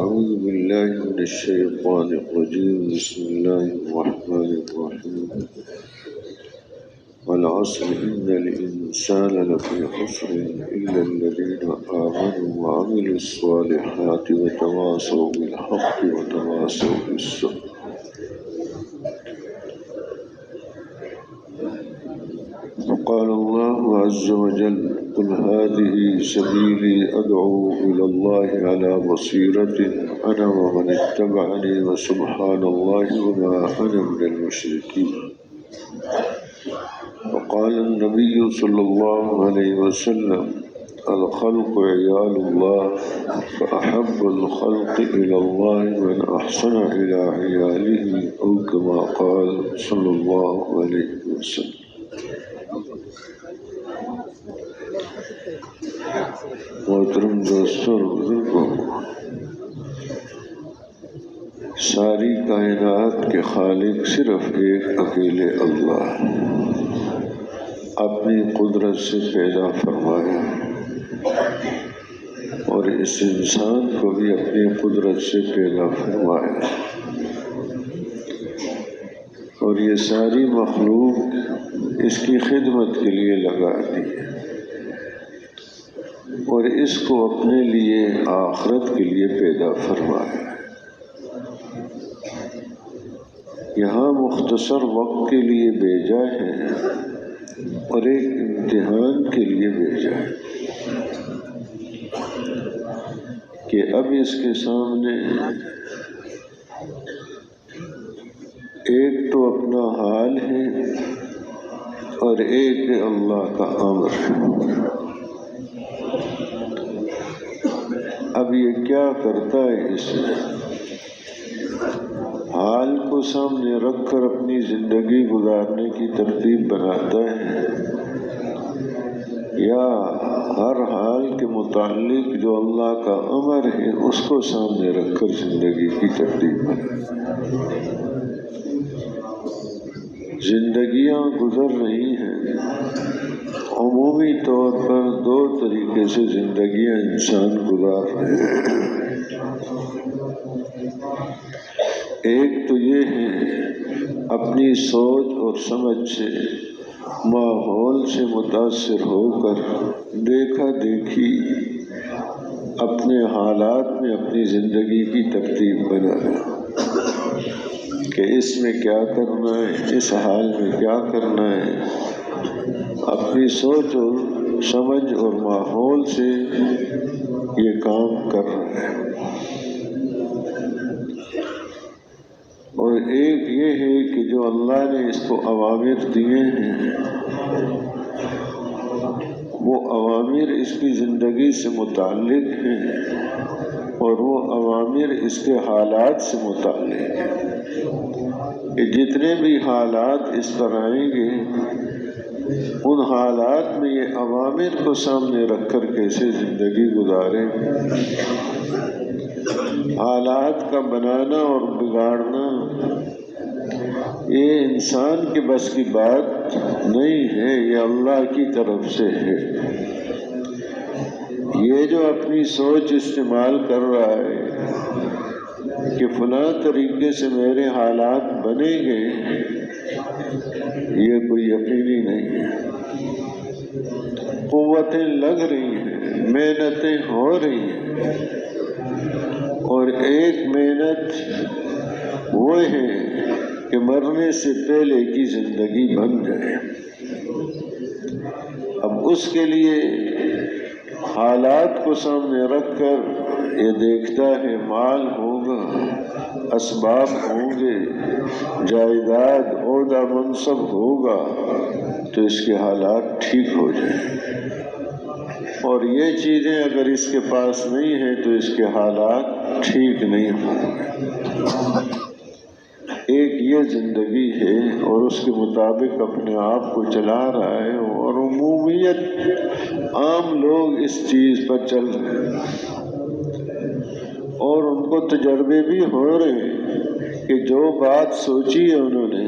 أعوذ بالله من الشيطان الرجيم بسم الله الرحمن الرحيم والعصر إن الإنسان لفي خسر إلا الذين آمنوا وعملوا الصالحات وتواصوا بالحق وتواصوا بالصبر. وقال الله عز وجل قل هذه سبيلي أدعو إلى الله على بصيرة أنا ومن اتبعني وسبحان الله وما أنا من المشركين. وقال النبي صلى الله عليه وسلم الخلق عيال الله فأحب الخلق إلى الله من أحسن إلى عياله أو كما قال صلى الله عليه وسلم. محترم دوستوں اور بزرگوں، ساری کائنات کے خالق صرف ایک اکیلے اللہ اپنی قدرت سے پیدا فرمایا اور اس انسان کو بھی اپنی قدرت سے پیدا فرمایا، اور یہ ساری مخلوق اس کی خدمت کے لیے لگا دی اور اس کو اپنے لیے آخرت کے لیے پیدا فرمایا۔ یہاں مختصر وقت کے لیے بھیجا ہے اور ایک امتحان کے لیے بھیجا ہے کہ اب اس کے سامنے ایک تو اپنا حال ہے اور ایک اللہ کا امر ہے۔ اب یہ کیا کرتا ہے؟ اس حال کو سامنے رکھ کر اپنی زندگی گزارنے کی ترتیب بناتا ہے یا ہر حال کے متعلق جو اللہ کا امر ہے اس کو سامنے رکھ کر زندگی کی ترتیب بناتا ہے؟ زندگیاں گزر رہی ہیں، عمومی طور پر دو طریقے سے زندگیاں انسان گزار رہے ہیں۔ ایک تو یہ ہے اپنی سوچ اور سمجھ سے، ماحول سے متاثر ہو کر دیکھا دیکھی اپنے حالات میں اپنی زندگی کی ترتیب بنانا کہ اس میں کیا کرنا ہے، اس حال میں کیا کرنا ہے، اپنی سوچ اور سمجھ اور ماحول سے یہ کام کر رہا ہے۔ اور ایک یہ ہے کہ جو اللہ نے اس کو اوامر دیے ہیں وہ اوامر اس کی زندگی سے متعلق ہیں اور وہ اوامر اس کے حالات سے متعلق ہیں کہ جتنے بھی حالات اس پر آئیں گے ان حالات میں یہ اوامر کو سامنے رکھ کر کیسے زندگی گزاریں۔ حالات کا بنانا اور بگاڑنا یہ انسان کے بس کی بات نہیں ہے، یہ اللہ کی طرف سے ہے۔ یہ جو اپنی سوچ استعمال کر رہا ہے کہ فلاں طریقے سے میرے حالات بنیں گے، یہ کوئی یقینی نہیں ہے۔ قوتیں لگ رہی ہیں، محنتیں ہو رہی ہیں، اور ایک محنت وہ ہے کہ مرنے سے پہلے کی زندگی بن جائے۔ اب اس کے لیے حالات کو سامنے رکھ کر یہ دیکھتا ہے مال ہوگا، اسباب ہوں گے، جائیداد، عہدہ، منصب ہوگا تو اس کے حالات ٹھیک ہو جائیں، اور یہ چیزیں اگر اس کے پاس نہیں ہیں تو اس کے حالات ٹھیک نہیں ہوں گے۔ ایک یہ زندگی ہے اور اس کے مطابق اپنے آپ کو چلا رہا ہے، اور عمومیت عام لوگ اس چیز پر چل رہے ہیں اور ان کو تجربے بھی ہو رہے ہیں کہ جو بات سوچی ہے انہوں نے،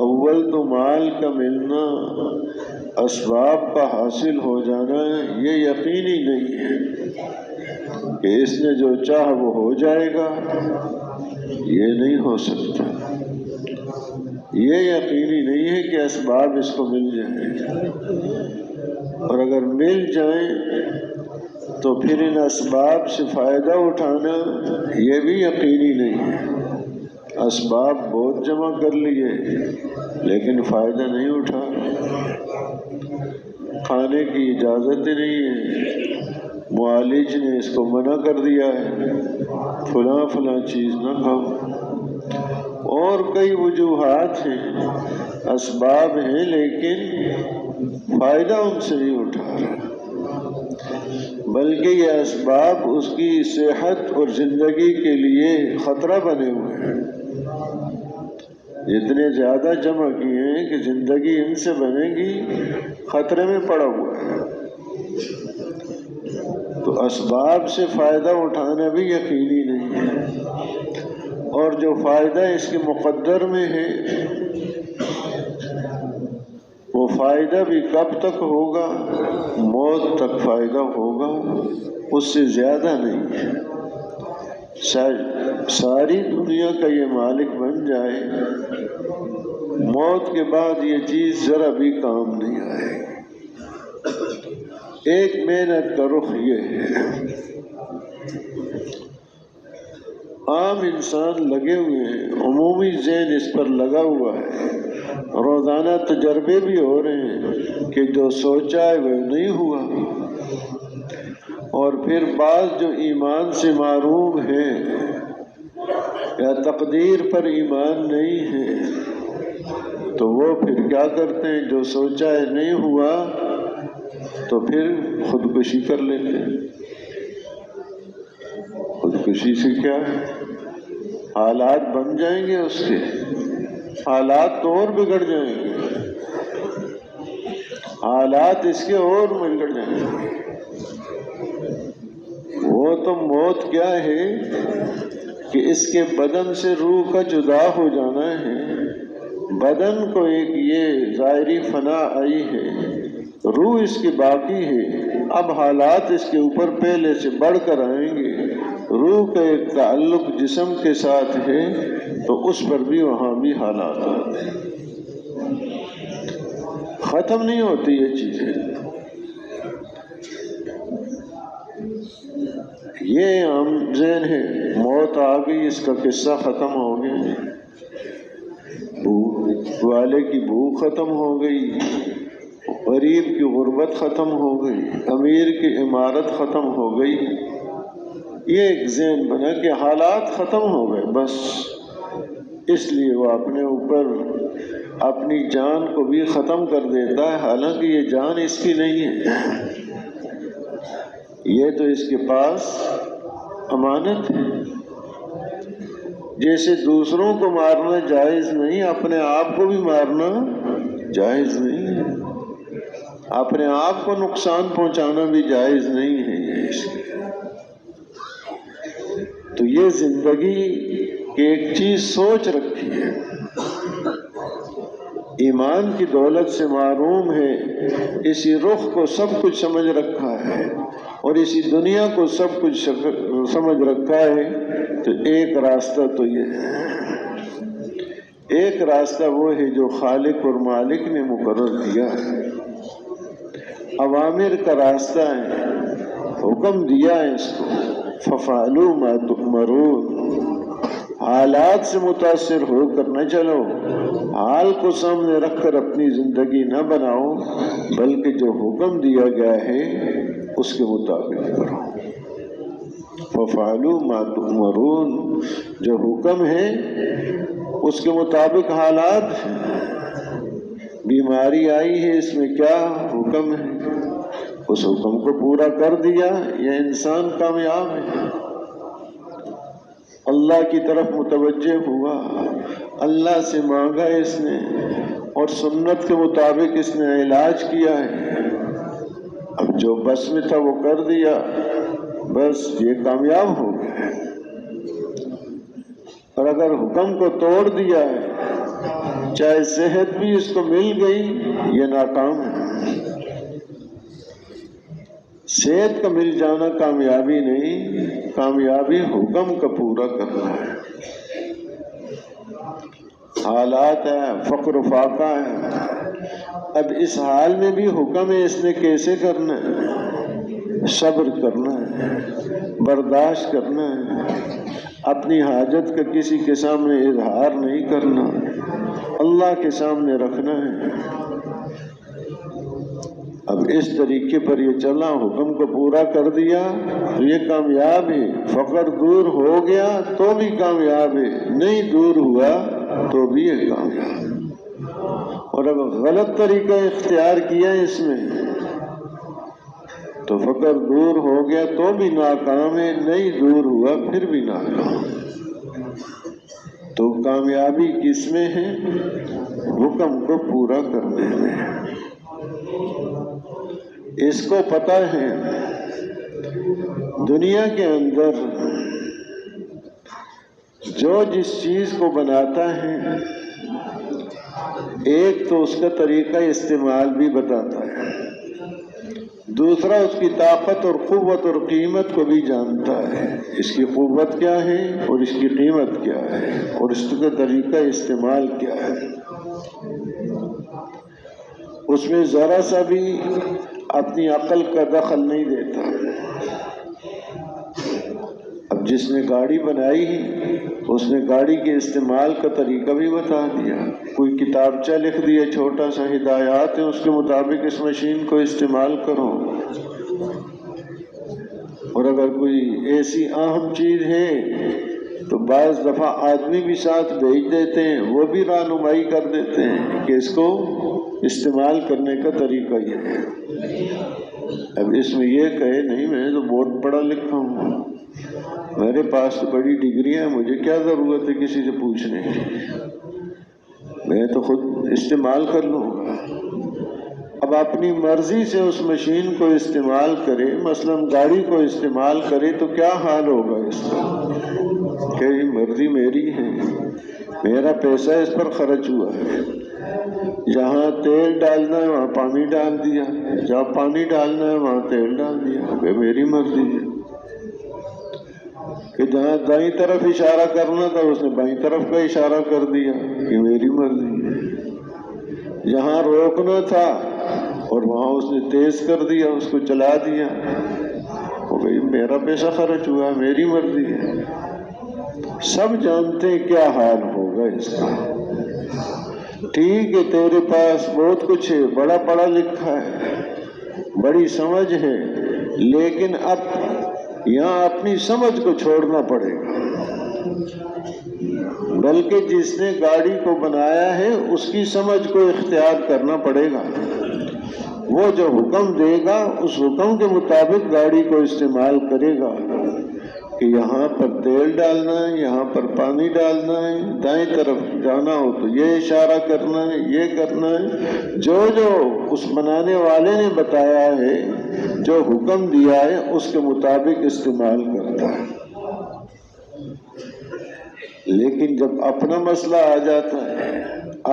اول تو مال کا ملنا، اسباب کا حاصل ہو جانا یہ یقینی نہیں ہے، کہ اس نے جو چاہ وہ ہو جائے گا، یہ نہیں ہو سکتا۔ یہ یقینی نہیں ہے کہ اسباب اس کو مل جائیں، اور اگر مل جائیں تو پھر ان اسباب سے فائدہ اٹھانا یہ بھی یقینی نہیں ہے۔ اسباب بہت جمع کر لیے لیکن فائدہ نہیں اٹھا، کھانے کی اجازت ہی نہیں ہے، معالج نے اس کو منع کر دیا ہے فلاں فلاں چیز نہ کھاؤ، اور کئی وجوہات ہیں، اسباب ہیں لیکن فائدہ ان سے نہیں اٹھا رہا، بلکہ یہ اسباب اس کی صحت اور زندگی کے لیے خطرہ بنے ہوئے ہیں۔ اتنے زیادہ جمع کیے ہیں کہ زندگی ان سے بنے گی خطرے میں پڑا ہوا ہے۔ تو اسباب سے فائدہ اٹھانا بھی یقینی نہیں ہے، اور جو فائدہ اس کے مقدر میں ہے وہ فائدہ بھی کب تک ہوگا؟ موت تک فائدہ ہوگا، اس سے زیادہ نہیں ہے۔ ساری دنیا کا یہ مالک بن جائے، موت کے بعد یہ چیز ذرا بھی کام نہیں آئے گی۔ ایک محنت کا رخ یہ ہے، عام انسان لگے ہوئے ہیں، عمومی ذہن اس پر لگا ہوا ہے، روزانہ تجربے بھی ہو رہے ہیں کہ جو سوچا ہے وہ نہیں ہوا، اور پھر بعض جو ایمان سے محروم ہیں یا تقدیر پر ایمان نہیں ہے تو وہ پھر کیا کرتے ہیں؟ جو سوچا ہے نہیں ہوا تو پھر خودکشی کر لیتے ہیں۔ خودکشی سے کیا ہے؟ حالات بن جائیں گے، اس کے حالات تو اور بگڑ جائیں گے، حالات اس کے اور بگڑ جائیں گے۔ وہ تو موت کیا ہے کہ اس کے بدن سے روح کا جدا ہو جانا ہے، بدن کو ایک یہ ظاہری فنا آئی ہے، روح اس کی باقی ہے، اب حالات اس کے اوپر پہلے سے بڑھ کر آئیں گے۔ روح کا ایک تعلق جسم کے ساتھ ہے تو اس پر بھی وہاں بھی حالات آتے ہیں، ختم نہیں ہوتی یہ چیزیں۔ یہ عام ذہن ہے، موت آ گئی، اس کا قصہ ختم ہو گیا، بھوک والے کی بھوک ختم ہو گئی، غریب کی غربت ختم ہو گئی، امیر کی عمارت ختم ہو گئی۔ یہ ایک ذہن بنا کہ حالات ختم ہو گئے بس، اس لیے وہ اپنے اوپر اپنی جان کو بھی ختم کر دیتا ہے، حالانکہ یہ جان اس کی نہیں ہے، یہ تو اس کے پاس امانت ہے۔ جیسے دوسروں کو مارنا جائز نہیں، اپنے آپ کو بھی مارنا جائز نہیں ہے، اپنے آپ کو نقصان پہنچانا بھی جائز نہیں ہے، یہ اس کے۔ تو یہ زندگی کی ایک چیز سوچ رکھی ہے، ایمان کی دولت سے محروم ہے، اسی رخ کو سب کچھ سمجھ رکھا ہے اور اسی دنیا کو سب کچھ سمجھ رکھا ہے، تو ایک راستہ تو یہ ہے، ایک راستہ وہ ہے جو خالق اور مالک نے مقرر کیا ہے، اوامر کا راستہ ہے، حکم دیا ہے اس کو، فَفَعَلُوا مَا تُؤْمَرُونَ۔ حالات سے متاثر ہو کر نہ چلو، حال کو سامنے رکھ کر اپنی زندگی نہ بناؤ، بلکہ جو حکم دیا گیا ہے اس کے مطابق کرو۔ فَفَعَلُوا مَا تُؤْمَرُونَ، جو حکم ہے اس کے مطابق حالات ہیں۔ بیماری آئی ہے، اس میں کیا حکم ہے؟ اس حکم کو پورا کر دیا، یہ انسان کامیاب ہے۔ اللہ کی طرف متوجہ ہوا، اللہ سے مانگا اس نے، اور سنت کے مطابق اس نے علاج کیا ہے، اب جو بس میں تھا وہ کر دیا، بس یہ کامیاب ہو گیا۔ اور اگر حکم کو توڑ دیا ہے، چاہے صحت بھی اس کو مل گئی، یہ ناکام ہے۔ صحت کا مل جانا کامیابی نہیں، کامیابی حکم کا پورا کرنا ہے۔ حالات ہیں، فقر و فاقہ ہے، اب اس حال میں بھی حکم ہے، اس نے کیسے کرنا ہے؟ صبر کرنا ہے، برداشت کرنا ہے، اپنی حاجت کا کسی کے سامنے اظہار نہیں کرنا، اللہ کے سامنے رکھنا ہے۔ اب اس طریقے پر یہ چلا، حکم کو پورا کر دیا تو یہ کامیاب ہے۔ فقر دور ہو گیا تو بھی کامیاب ہے، نہیں دور ہوا تو بھی یہ کامیاب ہے۔ اور اگر غلط طریقہ اختیار کیا اس میں تو فقر دور ہو گیا تو بھی ناکام ہے، نہیں دور ہوا پھر بھی ناکام۔ تو کامیابی کس میں ہے؟ حکم کو پورا کرنے میں۔ اس کو پتہ ہے دنیا کے اندر جو جس چیز کو بناتا ہے، ایک تو اس کا طریقہ استعمال بھی بتاتا ہے، دوسرا اس کی طاقت اور قوت اور قیمت کو بھی جانتا ہے، اس کی قوت کیا ہے اور اس کی قیمت کیا ہے اور اس کا طریقہ استعمال کیا ہے۔ اس میں ذرا سا بھی اپنی عقل کا دخل نہیں دیتا۔ اب جس نے گاڑی بنائی اس نے گاڑی کے استعمال کا طریقہ بھی بتا دیا، کوئی کتابچہ لکھ دیا چھوٹا سا، ہدایات ہیں اس کے مطابق اس مشین کو استعمال کرو۔ اور اگر کوئی ایسی اہم چیز ہے تو بعض دفعہ آدمی بھی ساتھ بھیج دیتے ہیں، وہ بھی رہنمائی کر دیتے ہیں کہ اس کو استعمال کرنے کا طریقہ یہ ہے۔ اب اس میں یہ کہے نہیں میں تو بہت پڑھا لکھا ہوں، میرے پاس تو بڑی ڈگریاں ہیں، مجھے کیا ضرورت ہے کسی سے پوچھنے کی، میں تو خود استعمال کر لوں گا۔ اب اپنی مرضی سے اس مشین کو استعمال کرے، مثلا گاڑی کو استعمال کرے تو کیا حال ہوگا اس کا کہ یہ مرضی میری ہے، میرا پیسہ اس پر خرچ ہوا ہے، جہاں تیل ڈالنا ہے وہاں پانی ڈال دیا، جہاں پانی ڈالنا ہے وہاں تیل ڈال دیا، کہ میری مرضی ہے۔ کہ جہاں دائیں طرف اشارہ کرنا تھا اس نے بائیں طرف کا اشارہ کر دیا کہ میری مرضی ہے، جہاں روکنا تھا اور وہاں اس نے تیز کر دیا، اس کو چلا دیا، وہ بھئی میرا پیسہ خرچ ہوا، میری مرضی ہے۔ سب جانتے ہیں کیا حال ہوگا اس کا۔ ٹھیک ہے تیرے پاس بہت کچھ ہے، بڑا پڑھا لکھا ہے، بڑی سمجھ ہے، لیکن اب یہاں اپنی سمجھ کو چھوڑنا پڑے گا، بلکہ جس نے گاڑی کو بنایا ہے اس کی سمجھ کو اختیار کرنا پڑے گا۔ وہ جو حکم دے گا اس حکم کے مطابق گاڑی کو استعمال کرے گا کہ یہاں پر تیل ڈالنا ہے، یہاں پر پانی ڈالنا ہے، دائیں طرف جانا ہو تو یہ اشارہ کرنا ہے، یہ کرنا ہے۔ جو اس بنانے والے نے بتایا ہے، جو حکم دیا ہے اس کے مطابق استعمال کرتا ہے۔ لیکن جب اپنا مسئلہ آ جاتا ہے،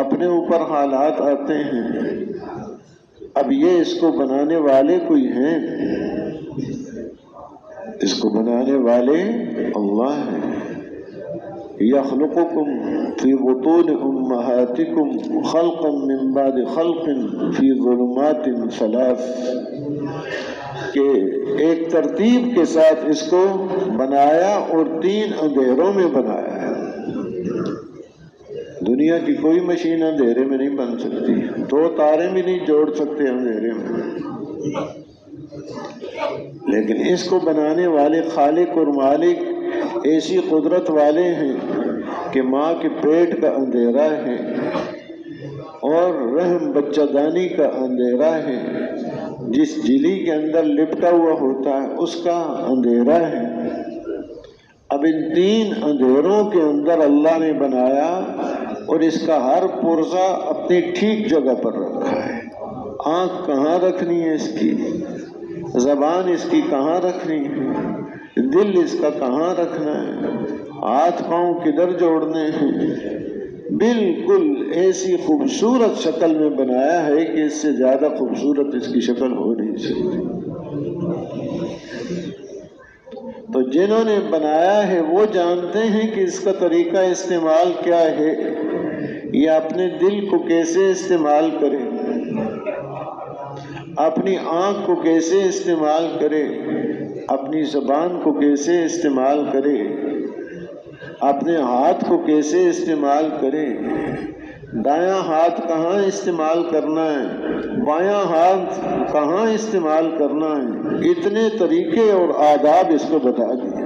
اپنے اوپر حالات آتے ہیں، اب یہ اس کو بنانے والے کوئی ہیں؟ اس کو بنانے والے اللہ ہیں۔ یخلقکم فی بطون امہاتکم خلقا من بعد خلق فی ظلمات ثلاث، کہ ایک ترتیب کے ساتھ اس کو بنایا اور 3 اندھیروں میں بنایا ہے۔ دنیا کی کوئی مشین اندھیرے میں نہیں بن سکتی، 2 تارے بھی نہیں جوڑ سکتے اندھیرے میں، لیکن اس کو بنانے والے خالق اور مالک ایسی قدرت والے ہیں کہ ماں کے پیٹ کا اندھیرا ہے اور رحم بچہ دانی کا اندھیرا ہے، جس جھلی کے اندر لپٹا ہوا ہوتا ہے اس کا اندھیرا ہے۔ اب ان 3 اندھیروں کے اندر اللہ نے بنایا اور اس کا ہر پرزہ اپنی ٹھیک جگہ پر رکھا ہے۔ آنکھ کہاں رکھنی ہے اس کی، زبان اس کی کہاں رکھنی ہے، دل اس کا کہاں رکھنا ہے، ہاتھ پاؤں کدھر جوڑنے ہیں، بالکل ایسی خوبصورت شکل میں بنایا ہے کہ اس سے زیادہ خوبصورت اس کی شکل ہو نہیں سکتی۔ تو جنہوں نے بنایا ہے وہ جانتے ہیں کہ اس کا طریقہ استعمال کیا ہے، یا اپنے دل کو کیسے استعمال کرے، اپنی آنکھ کو کیسے استعمال کرے، اپنی زبان کو کیسے استعمال کرے، اپنے ہاتھ کو کیسے استعمال کرے، دایاں ہاتھ کہاں استعمال کرنا ہے، بایاں ہاتھ کہاں استعمال کرنا ہے، اتنے طریقے اور آداب اس کو بتا دیے۔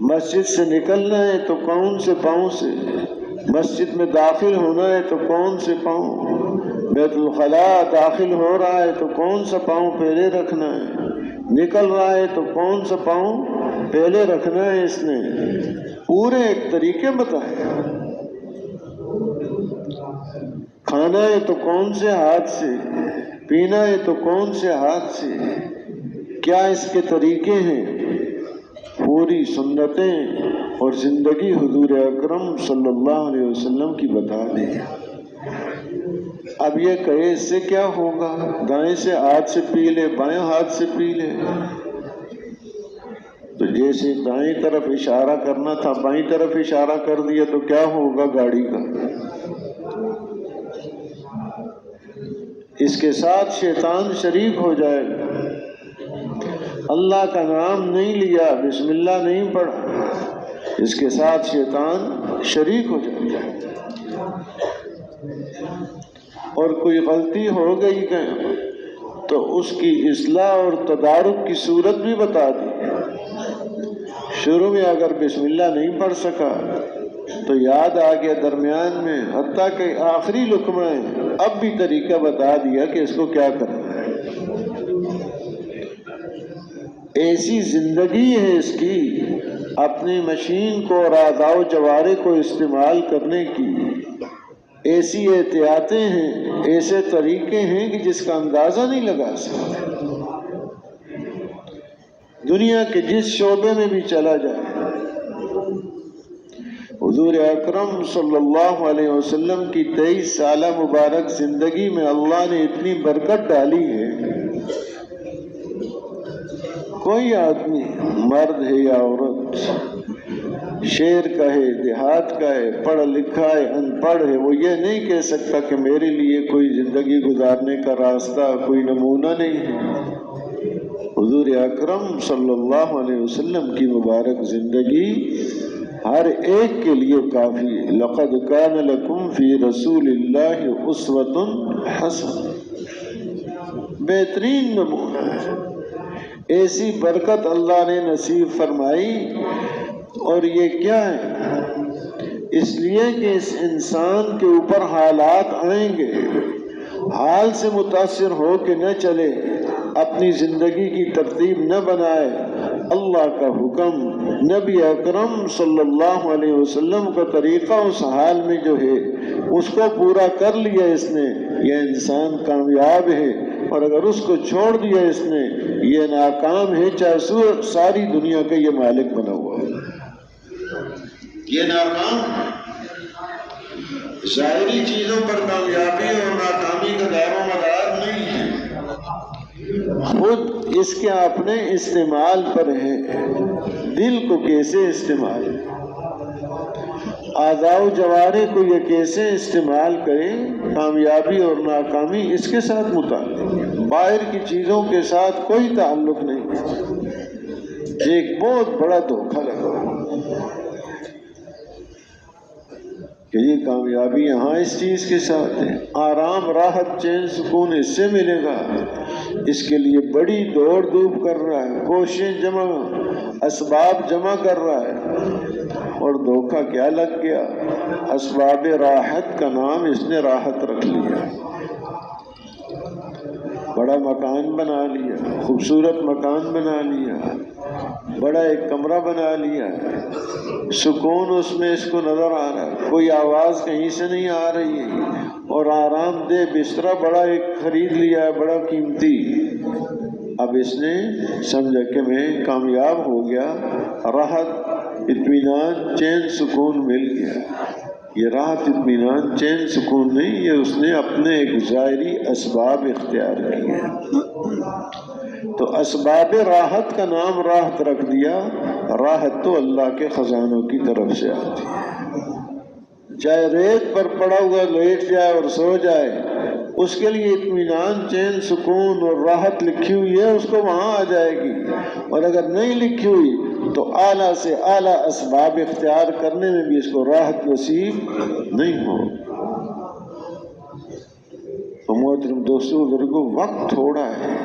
مسجد سے نکلنا ہے تو کون سے پاؤں سے، مسجد میں داخل ہونا ہے تو کون سے پاؤں، بیت الخلاء داخل ہو رہا ہے تو کون سا پاؤں پہلے رکھنا ہے، نکل رہا ہے تو کون سا پاؤں پہلے رکھنا ہے، اس نے پورے ایک طریقے بتائے۔ کھانا ہے تو کون سے ہاتھ سے، پینا ہے تو کون سے ہاتھ سے، کیا اس کے طریقے ہیں، پوری سنتیں اور زندگی حضور اکرم صلی اللہ علیہ وسلم کی بتا دی۔ اب یہ کہے اس سے کیا ہوگا، دائیں سے ہاتھ سے پی لے، بائیں ہاتھ سے پی لے، تو جیسے دائیں طرف اشارہ کرنا تھا بائیں طرف اشارہ کر دیا تو کیا ہوگا گاڑی کا۔ اس کے ساتھ شیطان شریک ہو جائے گا، اللہ کا نام نہیں لیا، بسم اللہ نہیں پڑھا، اس کے ساتھ شیطان شریک ہو جائے گا۔ اور کوئی غلطی ہو گئی تو اس کی اصلاح اور تدارک کی صورت بھی بتا دی۔ شروع میں اگر بسم اللہ نہیں پڑھ سکا تو یاد آ گیا درمیان میں، حتیٰ کہ آخری لقمہ ہے اب بھی طریقہ بتا دیا کہ اس کو کیا کرنا ہے۔ ایسی زندگی ہے اس کی، اپنی مشین کو اور اعضاء و جوارح کو استعمال کرنے کی ایسی احتیاطیں ہیں، ایسے طریقے ہیں کہ جس کا اندازہ نہیں لگا سکتے۔ دنیا کے جس شعبے میں بھی چلا جائے، حضور اکرم صلی اللہ علیہ وسلم کی 23 سالہ مبارک زندگی میں اللہ نے اتنی برکت ڈالی ہے، کوئی آدمی مرد ہے یا عورت، شہر کا ہے دیہات کا ہے، پڑھا لکھا ہے ان پڑھ ہے، وہ یہ نہیں کہہ سکتا کہ میرے لیے کوئی زندگی گزارنے کا راستہ، کوئی نمونہ نہیں ہے۔ حضور اکرم صلی اللہ علیہ وسلم کی مبارک زندگی ہر ایک کے لیے کافی ہے۔ لقد کان لکم فی رسول اللہ اسوۃ حسنہ، بہترین نمونہ ہے۔ ایسی برکت اللہ نے نصیب فرمائی، اور یہ کیا ہے؟ اس لیے کہ اس انسان کے اوپر حالات آئیں گے، حال سے متاثر ہو کے نہ چلے، اپنی زندگی کی ترتیب نہ بنائے، اللہ کا حکم، نبی اکرم صلی اللہ علیہ وسلم کا طریقہ اس حال میں جو ہے اس کو پورا کر لیا اس نے، یہ انسان کامیاب ہے، اور اگر اس کو چھوڑ دیا اس نے یہ ناکام ہے، چاہے ساری دنیا کا یہ مالک بنا ہوا ہے، یہ ناکام ہے۔ ظاہری چیزوں پر کامیابی اور ناکامی کا دار و مدار نہیں ہے، خود اس کے اپنے استعمال پر ہے، دل کو کیسے استعمال، اعضاء و جوارح کو یہ کیسے استعمال کرے، کامیابی اور ناکامی اس کے ساتھ متعلق ہے، باہر کی چیزوں کے ساتھ کوئی تعلق نہیں ہے۔ ایک بہت بڑا دھوکہ لگا کہ یہ کامیابی یہاں اس چیز کے ساتھ ہے، آرام راحت چین سکون اس سے ملے گا، اس کے لیے بڑی دوڑ دھوپ کر رہا ہے، کوششیں جمع اسباب جمع کر رہا ہے، اور دھوکہ کیا لگ گیا، اسباب راحت کا نام اس نے راحت رکھ لیا، بڑا مکان بنا لیا، خوبصورت مکان بنا لیا، بڑا ایک کمرہ بنا لیا، سکون اس میں اس کو نظر آ رہا ہے، کوئی آواز کہیں سے نہیں آ رہی ہے، اور آرام دہ بستر بڑا ایک خرید لیا ہے بڑا قیمتی، اب اس نے سمجھا کہ میں کامیاب ہو گیا، راحت اطمینان چین سکون مل گیا، یہ راحت اطمینان چین سکون نہیں، یہ اس نے اپنے ایک ظاہری اسباب اختیار کیے، تو اسباب راحت کا نام راحت رکھ دیا۔ راحت تو اللہ کے خزانوں کی طرف سے آتی ہے، چاہے ریت پر پڑا ہوا لیٹ جائے اور سو جائے، اس کے لیے اطمینان چین سکون اور راحت لکھی ہوئی ہے، اس کو وہاں آ جائے گی۔ اور اگر نہیں لکھی ہوئی تو اعلیٰ سے اعلیٰ اسباب اختیار کرنے میں بھی اس کو راحت نصیب نہیں ہو۔ تو محترم دوستو بزرگوں، وقت تھوڑا ہے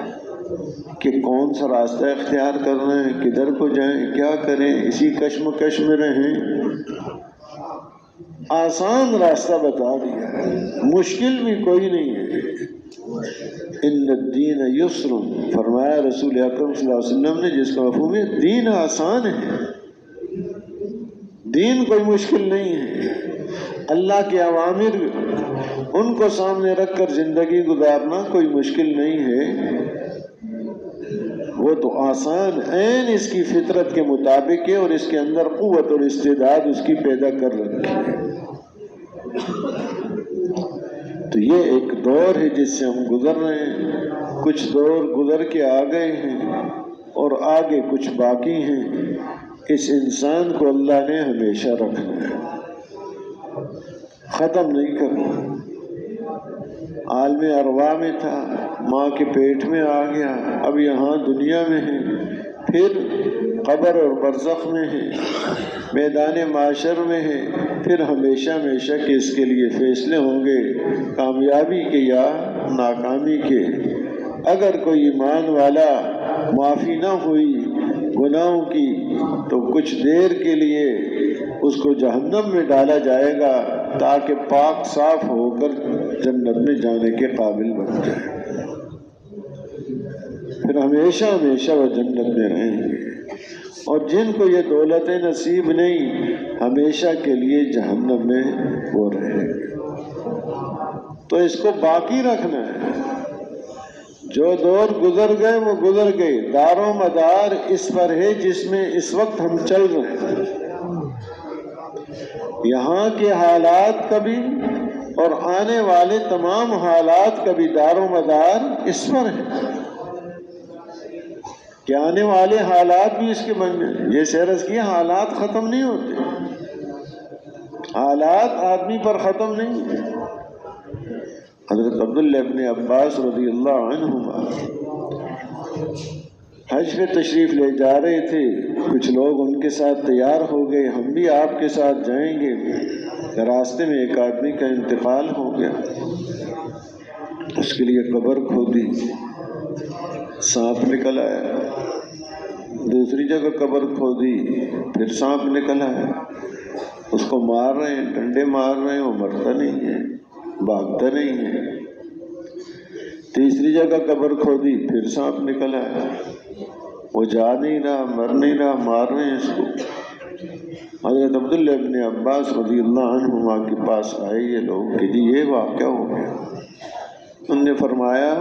کہ کون سا راستہ اختیار کرنا ہے، کدھر کو جائیں، کیا کریں، اسی کشمکش میں رہیں۔ آسان راستہ بتا دیا ہے، مشکل بھی کوئی نہیں ہے۔ ان الدین یسر، فرمایا رسول اکرم صلی اللہ علیہ وسلم نے، جس کا مفہوم ہے دین آسان ہے، دین کوئی مشکل نہیں ہے۔ اللہ کے اوامر ان کو سامنے رکھ کر زندگی گزارنا کوئی مشکل نہیں ہے، وہ تو آسان عین اس کی فطرت کے مطابق ہے، اور اس کے اندر قوت اور استعداد اس کی پیدا کر رکھی ہے۔ تو یہ ایک دور ہے جس سے ہم گزر رہے ہیں، کچھ دور گزر کے آ گئے ہیں اور آگے کچھ باقی ہیں۔ اس انسان کو اللہ نے ہمیشہ رکھنا ہے، ختم نہیں کرنا۔ عالم ارواح میں تھا، ماں کے پیٹ میں آ گیا، اب یہاں دنیا میں ہے، پھر قبر اور برزخ میں ہے، میدان معاشر میں ہے، پھر ہمیشہ ہمیشہ کے اس کے لیے فیصلے ہوں گے، کامیابی کے یا ناکامی کے۔ اگر کوئی ایمان والا معافی نہ ہوئی گناہوں کی تو کچھ دیر کے لیے اس کو جہنم میں ڈالا جائے گا، تاکہ پاک صاف ہو کر جنت میں جانے کے قابل بن جائے، پھر ہمیشہ ہمیشہ وہ جنت میں رہیں گے۔ اور جن کو یہ دولتیں نصیب نہیں، ہمیشہ کے لیے جہنم میں وہ رہیں گے۔ تو اس کو باقی رکھنا ہے، جو دور گزر گئے وہ گزر گئے، دار و مدار اس پر ہے جس میں اس وقت ہم چل رہے ہیں۔ یہاں کے حالات کا بھی اور آنے والے تمام حالات کا بھی دار و مدار اس پر ہے کہ آنے والے حالات بھی اس کے بننے۔ جیسے عرض کیا، حالات ختم نہیں ہوتے، حالات آدمی پر ختم نہیں ہے۔ حضرت عبداللہ ابن عباس رضی اللہ عنہما حج پہ تشریف لے جا رہے تھے، کچھ لوگ ان کے ساتھ تیار ہو گئے، ہم بھی آپ کے ساتھ جائیں گے۔ راستے میں ایک آدمی کا انتقال ہو گیا، اس کے لیے قبر کھودی، سانپ نکل آیا، دوسری جگہ قبر کھودی، پھر سانپ نکل آیا، اس کو مار رہے ہیں، ڈنڈے مار رہے ہیں، وہ مرتا نہیں ہے، بھاگتا نہیں ہے۔ تیسری جگہ قبر کھودی، پھر سانپ نکل آیا، وہ جا نہیں رہا، مر نہیں رہا، مار رہے ہیں اس کو۔ حضرت عبداللہ ابن عباس رضی اللہ عنہما کے پاس آئے یہ لوگ کہ جی یہ واقعہ ہو گیا۔ انہوں نے فرمایا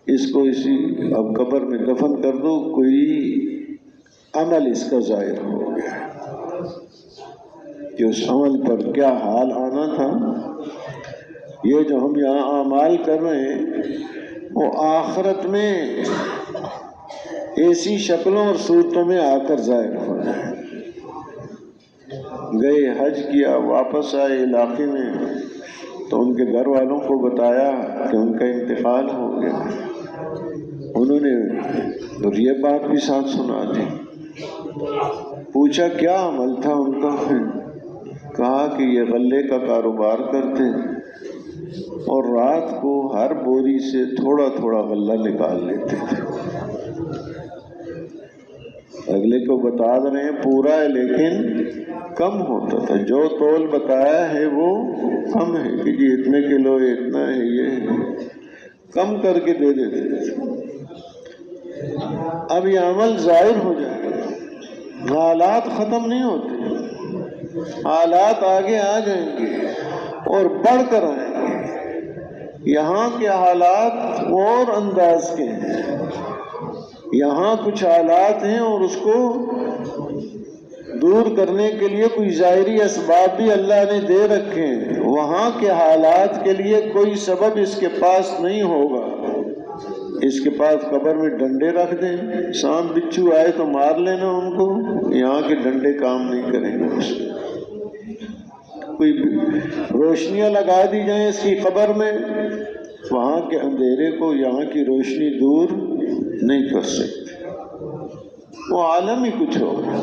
اس کو اسی اب قبر میں دفن کر دو، کوئی عمل اس کا ظاہر ہو گیا کہ اس عمل پر کیا حال آنا تھا۔ یہ جو ہم یہاں اعمال کر رہے ہیں وہ آخرت میں ایسی شکلوں اور صورتوں میں آ کر ظاہر ہو جائے۔ گئے، حج کیا، واپس آئے علاقے میں تو ان کے گھر والوں کو بتایا کہ ان کا انتقال ہو گیا۔ انہوں نے اور یہ بات بھی ساتھ سنا دی۔ پوچھا کیا عمل تھا ان کا؟ کہا کہ یہ غلے کا کاروبار کرتے اور رات کو ہر بوری سے تھوڑا تھوڑا غلہ نکال لیتے تھے۔ اگلے کو بتا رہے ہیں پورا ہے لیکن کم ہوتا تھا، جو تول بتایا ہے وہ کم ہے کہ جی اتنے کلو اتنا ہے، یہ کم کر کے دے دیتے تھے۔ اب یہ عمل ظاہر ہو جائے گا، حالات ختم نہیں ہوتے، حالات آگے آ جائیں گے اور بڑھ کر آئیں گے۔ یہاں کے حالات اور انداز کے ہیں، یہاں کچھ حالات ہیں اور اس کو دور کرنے کے لیے کوئی ظاہری اسباب بھی اللہ نے دے رکھے ہیں، وہاں کے حالات کے لیے کوئی سبب اس کے پاس نہیں ہوگا۔ اس کے پاس قبر میں ڈنڈے رکھ دیں، سانپ بچھو آئے تو مار لینا ان کو، یہاں کے ڈنڈے کام نہیں کریں گے۔ اس کوئی روشنیاں لگا دی جائیں اس کی قبر میں، وہاں کے اندھیرے کو یہاں کی روشنی دور نہیں کر سکتی، وہ عالم ہی کچھ ہوگا۔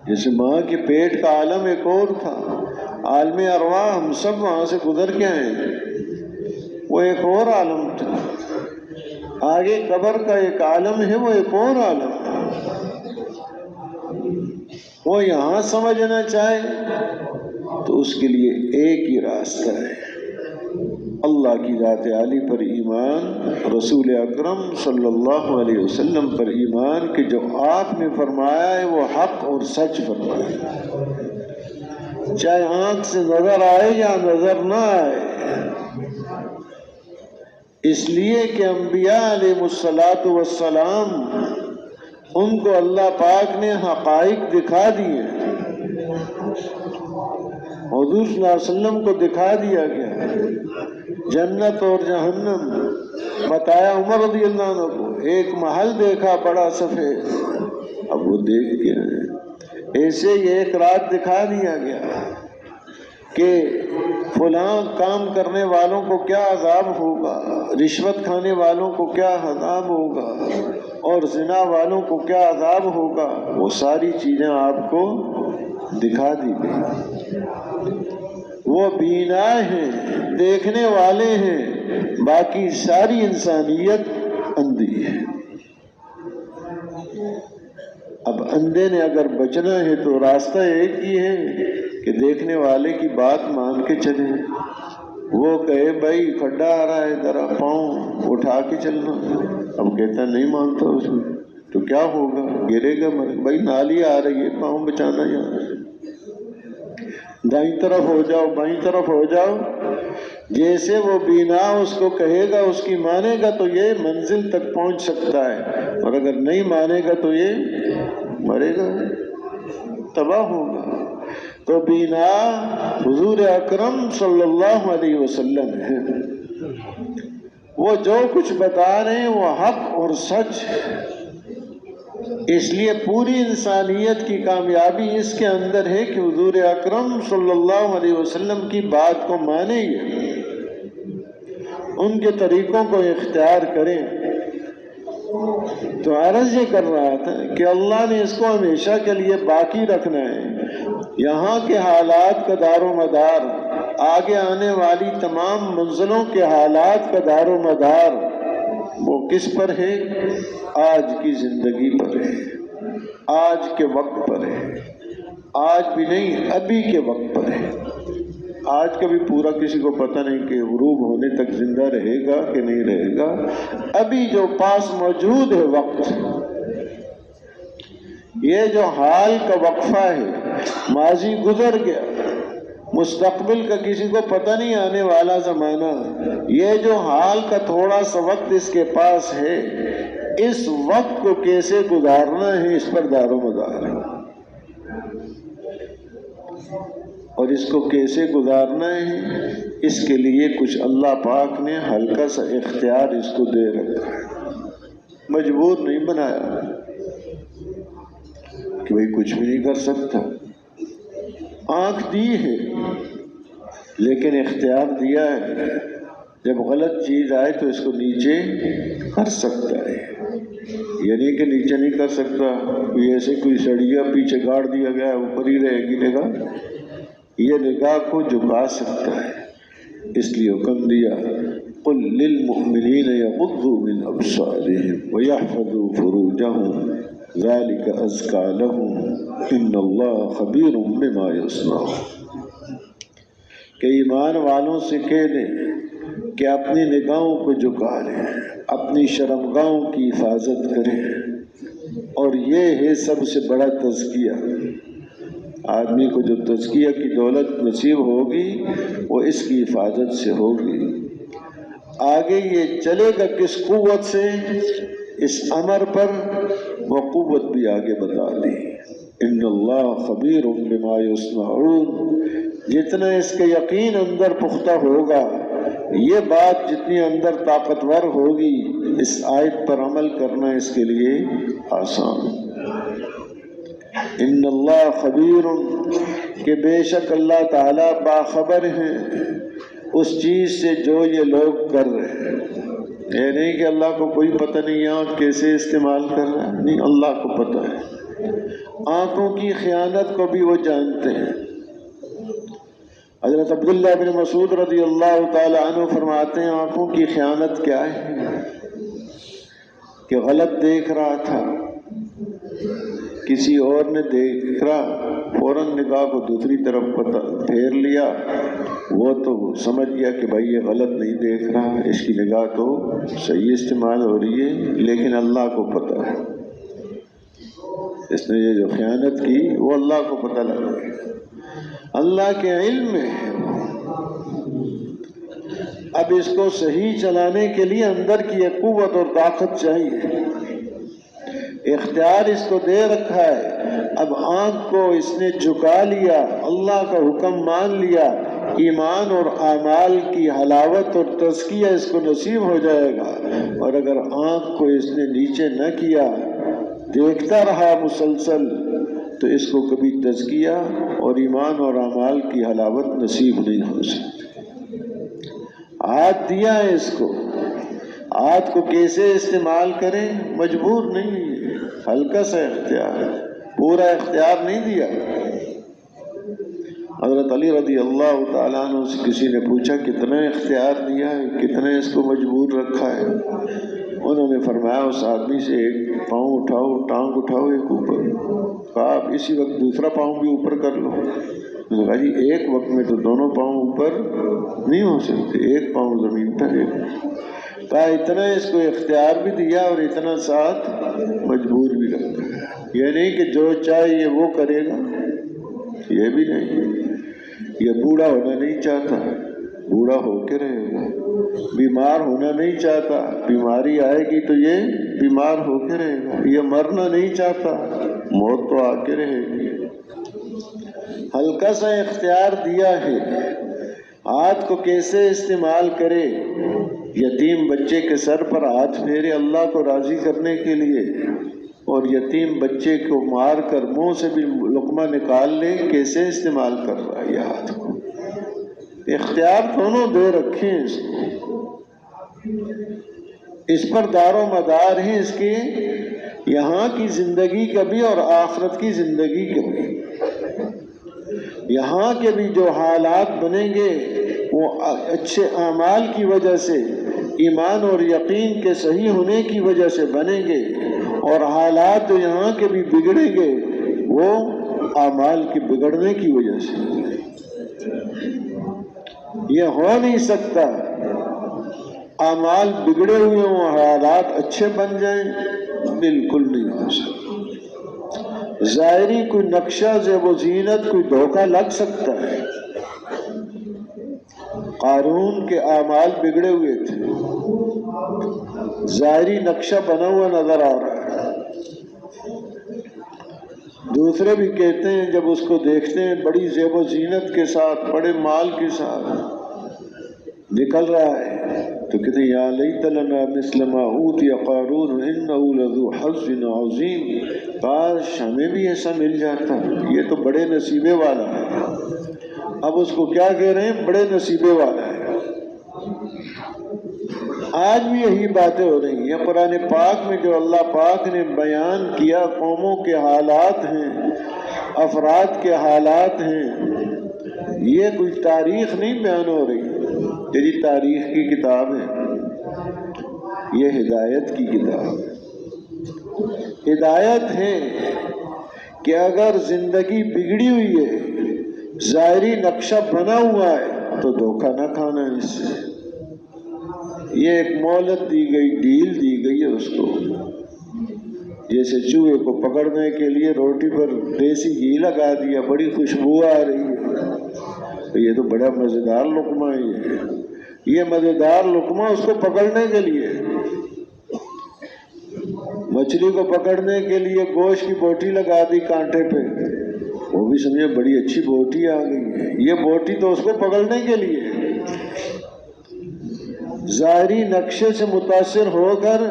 جیسے ماں کے پیٹ کا عالم ایک اور تھا، عالم ارواح، ہم سب وہاں سے گزر کے آئے ہیں، وہ ایک اور عالم تھا۔ آگے قبر کا ایک عالم ہے، وہ ایک اور عالم ہے۔ وہ یہاں سمجھنا چاہے تو اس کے لیے ایک ہی راستہ ہے، اللہ کی ذات عالی پر ایمان، رسول اکرم صلی اللہ علیہ وسلم پر ایمان کہ جو آپ نے فرمایا ہے وہ حق اور سچ فرمایا ہے، چاہے آنکھ سے نظر آئے یا نظر نہ آئے۔ اس لیے کہ انبیاء علیہ السلام ان کو اللہ پاک نے حقائق دکھا دیے، حضور صلی اللہ علیہ وسلم کو دکھا دیا گیا جنت اور جہنم، بتایا عمر رضی اللہ عنہ کو، ایک محل دیکھا بڑا سفید، اب وہ دیکھ کے ایسے ہی ایک رات دکھا دیا گیا کہ فلاں کام کرنے والوں کو کیا عذاب ہوگا، رشوت کھانے والوں کو کیا عذاب ہوگا، اور زنا والوں کو کیا عذاب ہوگا، وہ ساری چیزیں آپ کو دکھا دی گئی۔ وہ بینا ہیں، دیکھنے والے ہیں، باقی ساری انسانیت اندھی ہے۔ اب اندھے نے اگر بچنا ہے تو راستہ ایک ہی ہے کہ دیکھنے والے کی بات مان کے چلے۔ وہ کہے بھائی کھڈا آ رہا ہے ذرا پاؤں اٹھا کے چلنا، اب کہتا نہیں مانتا اس میں، تو کیا ہوگا، گرے گا مرے، بھائی نالی آ رہی ہے پاؤں بچانا، یہاں سے دائیں طرف ہو جاؤ بائیں طرف ہو جاؤ۔ جیسے وہ بینا اس کو کہے گا، اس کی مانے گا تو یہ منزل تک پہنچ سکتا ہے، اور اگر نہیں مانے گا تو یہ مرے گا، تباہ ہوگا۔ تو بینا حضور اکرم صلی اللہ علیہ وسلم ہے، وہ جو کچھ بتا رہے ہیں وہ حق اور سچ ہے۔ اس لیے پوری انسانیت کی کامیابی اس کے اندر ہے کہ حضور اکرم صلی اللہ علیہ وسلم کی بات کو مانیں گے، ان کے طریقوں کو اختیار کریں۔ تو عرض یہ کر رہا تھا کہ اللہ نے اس کو ہمیشہ کے لیے باقی رکھنا ہے۔ یہاں کے حالات کا دار و مدار، آگے آنے والی تمام منزلوں کے حالات کا دار و مدار وہ کس پر ہے؟ آج کی زندگی پر ہے، آج کے وقت پر ہے، آج بھی نہیں ابھی کے وقت پر ہے۔ آج کا بھی پورا کسی کو پتہ نہیں کہ غروب ہونے تک زندہ رہے گا کہ نہیں رہے گا، ابھی جو پاس موجود ہے وقت، یہ جو حال کا وقفہ ہے، ماضی گزر گیا، مستقبل کا کسی کو پتہ نہیں آنے والا زمانہ، یہ جو حال کا تھوڑا سا وقت اس کے پاس ہے، اس وقت کو کیسے گزارنا ہے اس پر دار و مدار ہے، اور اس کو کیسے گزارنا ہے اس کے لیے کچھ اللہ پاک نے ہلکا سا اختیار اس کو دے رکھا ہے، مجبور نہیں بنایا کہ بھئی کچھ بھی نہیں کر سکتا، آنکھ دی ہے لیکن اختیار دیا ہے، جب غلط چیز آئے تو اس کو نیچے کر سکتا ہے، یعنی کہ نیچے نہیں کر سکتا، کوئی ایسے کوئی سڑیا پیچھے گاڑ دیا گیا ہے اوپر ہی رہے گی نگاہ، یہ نگاہ کو جھکا سکتا ہے، اس لیے حکم دیا قل للمؤمنین یغضوا من ابصارهم ویحفظوا فروجهم ذلک ازکی لهم ان اللہ خبیر بما یصنعون، کہ ایمان والوں سے کہہ دیں کہ اپنی نگاہوں کو جھکا لیں، اپنی شرمگاہوں کی حفاظت کریں، اور یہ ہے سب سے بڑا تزکیہ۔ آدمی کو جو تزکیہ کی دولت نصیب ہوگی وہ اس کی حفاظت سے ہوگی۔ آگے یہ چلے گا کس قوت سے؟ اس امر پر وہ قوت بھی آگے بتا دی۔ ان اللہ خبیر بما یصنعون، جتنا اس کے یقین اندر پختہ ہوگا، یہ بات جتنی اندر طاقتور ہوگی، اس آیت پر عمل کرنا اس کے لیے آسان۔ ان اللہ خبیر، کہ بے شک اللہ تعالیٰ باخبر ہیں اس چیز سے جو یہ لوگ کر رہے ہیں۔ یہ نہیں کہ اللہ کو کوئی پتہ نہیں آنکھ کیسے استعمال کر رہا ہے، نہیں، اللہ کو پتہ ہے۔ آنکھوں کی خیانت کو بھی وہ جانتے ہیں۔ حضرت عبداللہ بن مسعود رضی اللہ تعالی عنہ فرماتے ہیں آنکھوں کی خیانت کیا ہے کہ غلط دیکھ رہا تھا، کسی اور نے دیکھا، فوراً نگاہ کو دوسری طرف پھیر لیا، وہ تو سمجھ گیا کہ بھائی یہ غلط نہیں دیکھ رہا، اس کی نگاہ تو صحیح استعمال ہو رہی ہے، لیکن اللہ کو پتہ ہے اس نے یہ جو خیانت کی وہ اللہ کو پتہ لگا، اللہ کے علم میں ہے۔ اب اس کو صحیح چلانے کے لیے اندر کی ایک قوت اور طاقت چاہیے، اختیار اس کو دے رکھا ہے۔ اب آنکھ کو اس نے جھکا لیا، اللہ کا حکم مان لیا، ایمان اور اعمال کی حلاوت اور تزکیہ اس کو نصیب ہو جائے گا۔ اور اگر آنکھ کو اس نے نیچے نہ کیا، دیکھتا رہا مسلسل، تو اس کو کبھی تزکیہ اور ایمان اور اعمال کی حلاوت نصیب نہیں ہو سکتی۔ ہاتھ دیا ہے اس کو، ہاتھ کو کیسے استعمال کریں مجبور نہیں ہے، ہلکا سا اختیار ہے، پورا اختیار نہیں دیا۔ حضرت علی رضی اللہ تعالیٰ عنہ سے کسی نے پوچھا کتنا اختیار دیا ہے، کتنا اس کو مجبور رکھا ہے؟ انہوں نے فرمایا اس آدمی سے ایک پاؤں اٹھاؤ، ٹانگ اٹھاؤ ایک اوپر، کہا آپ اسی وقت دوسرا پاؤں بھی اوپر کر لو۔ میں نے کہا جی ایک وقت میں تو دونوں پاؤں اوپر نہیں ہو سکتے، ایک پاؤں زمین پر ایک۔ کہا اتنا اس کو اختیار بھی دیا اور اتنا ساتھ مجبور بھی رکھا، یہ نہیں کہ جو چاہے یہ وہ کرے گا، یہ بھی نہیں۔ یہ بوڑھا ہونا نہیں چاہتا، بوڑھا ہو کے رہے گا، بیمار ہونا نہیں چاہتا، بیماری آئے گی تو یہ بیمار ہو کے رہے گا، یہ مرنا نہیں چاہتا، موت تو آ کے رہے گی۔ ہلکا سا اختیار دیا ہے، ہاتھ کو کیسے استعمال کرے؟ یتیم بچے کے سر پر ہاتھ پھیرے اللہ کو راضی کرنے کے لیے، اور یتیم بچے کو مار کر منہ سے بھی لقمہ نکال لے، کیسے استعمال کر رہا ہے یہ ہاتھ کو؟ اختیار دونوں دے رکھے ہیں اس کو، اس پر دار و مدار ہے اس کے یہاں کی زندگی کا بھی اور آخرت کی زندگی کا بھی۔ یہاں کے بھی جو حالات بنیں گے وہ اچھے اعمال کی وجہ سے، ایمان اور یقین کے صحیح ہونے کی وجہ سے بنیں گے، اور حالات جو یہاں کے بھی بگڑیں گے وہ اعمال کے بگڑنے کی وجہ سے۔ یہ ہو نہیں سکتا اعمال بگڑے ہوئے ہوں حالات اچھے بن جائیں، بالکل نہیں ہو سکتا۔ ظاہری کوئی نقشہ زیب و زینت کوئی دھوکہ لگ سکتا ہے۔ قارون کے اعمال بگڑے ہوئے تھے، ظاہری نقشہ بنا ہوا نظر آ رہا ہے، دوسرے بھی کہتے ہیں جب اس کو دیکھتے ہیں بڑی زیب و زینت کے ساتھ، بڑے مال کے ساتھ نکل رہا ہے، تو کہتے ہیں یا لیت لنا مثل ما اوتی قارون انہ لذو حظ عظیم، کاش ہمیں بھی ایسا مل جاتا، یہ تو بڑے نصیبے والا ہے۔ اب اس کو کیا کہہ رہے ہیں؟ بڑے نصیبے والا ہے۔ آج بھی یہی باتیں ہو رہی ہیں۔ قرآن پاک میں جو اللہ پاک نے بیان کیا قوموں کے حالات ہیں، افراد کے حالات ہیں، یہ کوئی تاریخ نہیں بیان ہو رہی، یہ تاریخ کی کتاب ہے، یہ ہدایت کی کتاب ہے۔ ہدایت ہے کہ اگر زندگی بگڑی ہوئی ہے، ظاہری نقشہ بنا ہوا ہے، تو دھوکہ نہ کھانا ہے اس سے۔ یہ ایک مہلت دی گئی، ڈیل دی گئی ہے اس کو، جیسے چوہے کو پکڑنے کے لیے روٹی پر دیسی گھی لگا دیا، بڑی خوشبو آ رہی ہے، تو یہ تو بڑا مزیدار لقمہ ہے، یہ مزیدار لقمہ اس کو پکڑنے کے لیے، مچھلی کو پکڑنے کے لیے گوشت کی بوٹی لگا دی کانٹے پہ، وہ بھی سمجھے بڑی اچھی بوٹی آ گئی ہے، یہ بوٹی تو اس کو پکڑنے کے لیے ہے۔ ظاہری نقشے سے متاثر ہو کر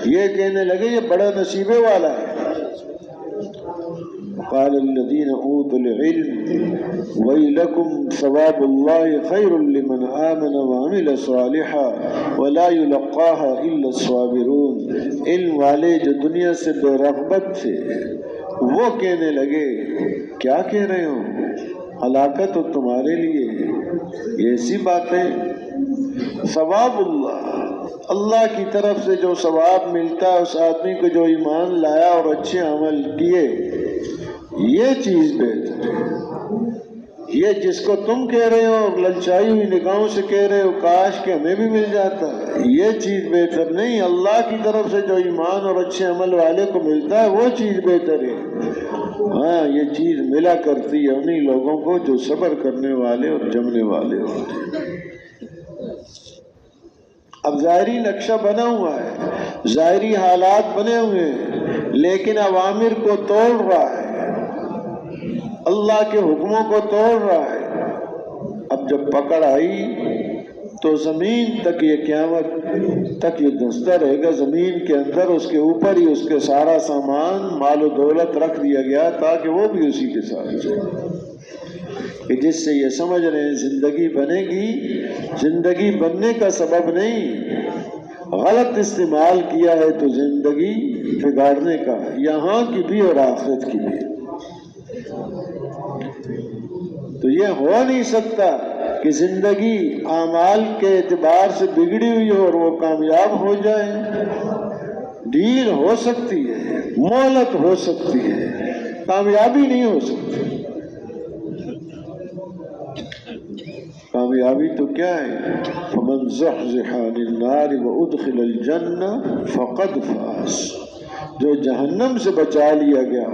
یہ کہنے لگے یہ بڑا نصیبے والا ہے۔ قال الذين اوتوا العلم ويلكم ثواب الله خير لمن آمن وعمل صالحا ولا يلقاها الا الصابرون۔ علم والے جو دنیا سے بے رغبت تھے وہ کہنے لگے کیا کہہ رہے ہو، ہلاکت تو تمہارے لیے ہے، یہ ایسی باتیں۔ ثواب اللہ کی طرف سے جو ثواب ملتا ہے اس آدمی کو جو ایمان لایا اور اچھے عمل کیے، یہ چیز بہتر ہے۔ یہ جس کو تم کہہ رہے ہو اور للچائی ہوئی نگاہوں سے کہہ رہے ہو کاش کہ ہمیں بھی مل جاتا ہے، یہ چیز بہتر نہیں۔ اللہ کی طرف سے جو ایمان اور اچھے عمل والے کو ملتا ہے وہ چیز بہتر ہے۔ ہاں یہ چیز ملا کرتی ہے انہی لوگوں کو جو صبر کرنے والے اور جمنے والے ہوتے ہیں۔ اب ظاہری نقشہ بنا ہوا ہے، ظاہری حالات بنے ہوئے ہیں، لیکن اوامر کو توڑ رہا ہے، اللہ کے حکموں کو توڑ رہا ہے۔ اب جب پکڑ آئی تو زمین تک، یہ قیامت تک یہ دھنستا رہے گا زمین کے اندر، اس کے اوپر ہی اس کے سارا سامان مال و دولت رکھ دیا گیا تاکہ وہ بھی اسی کے ساتھ جائے، کہ جس سے یہ سمجھ رہے ہیں زندگی بنے گی، زندگی بننے کا سبب نہیں، غلط استعمال کیا ہے تو زندگی بگاڑنے کا، یہاں کی بھی اور آخرت کی بھی۔ تو یہ ہو نہیں سکتا کہ زندگی اعمال کے اعتبار سے بگڑی ہوئی ہو اور وہ کامیاب ہو جائے۔ ڈیل ہو سکتی ہے، مہلت ہو سکتی ہے، کامیابی نہیں ہو سکتی۔ کامیابی تو کیا ہے؟ فمن زحزح عن النار وادخل الجنہ فقد فاز۔ جو جہنم سے بچا لیا گیا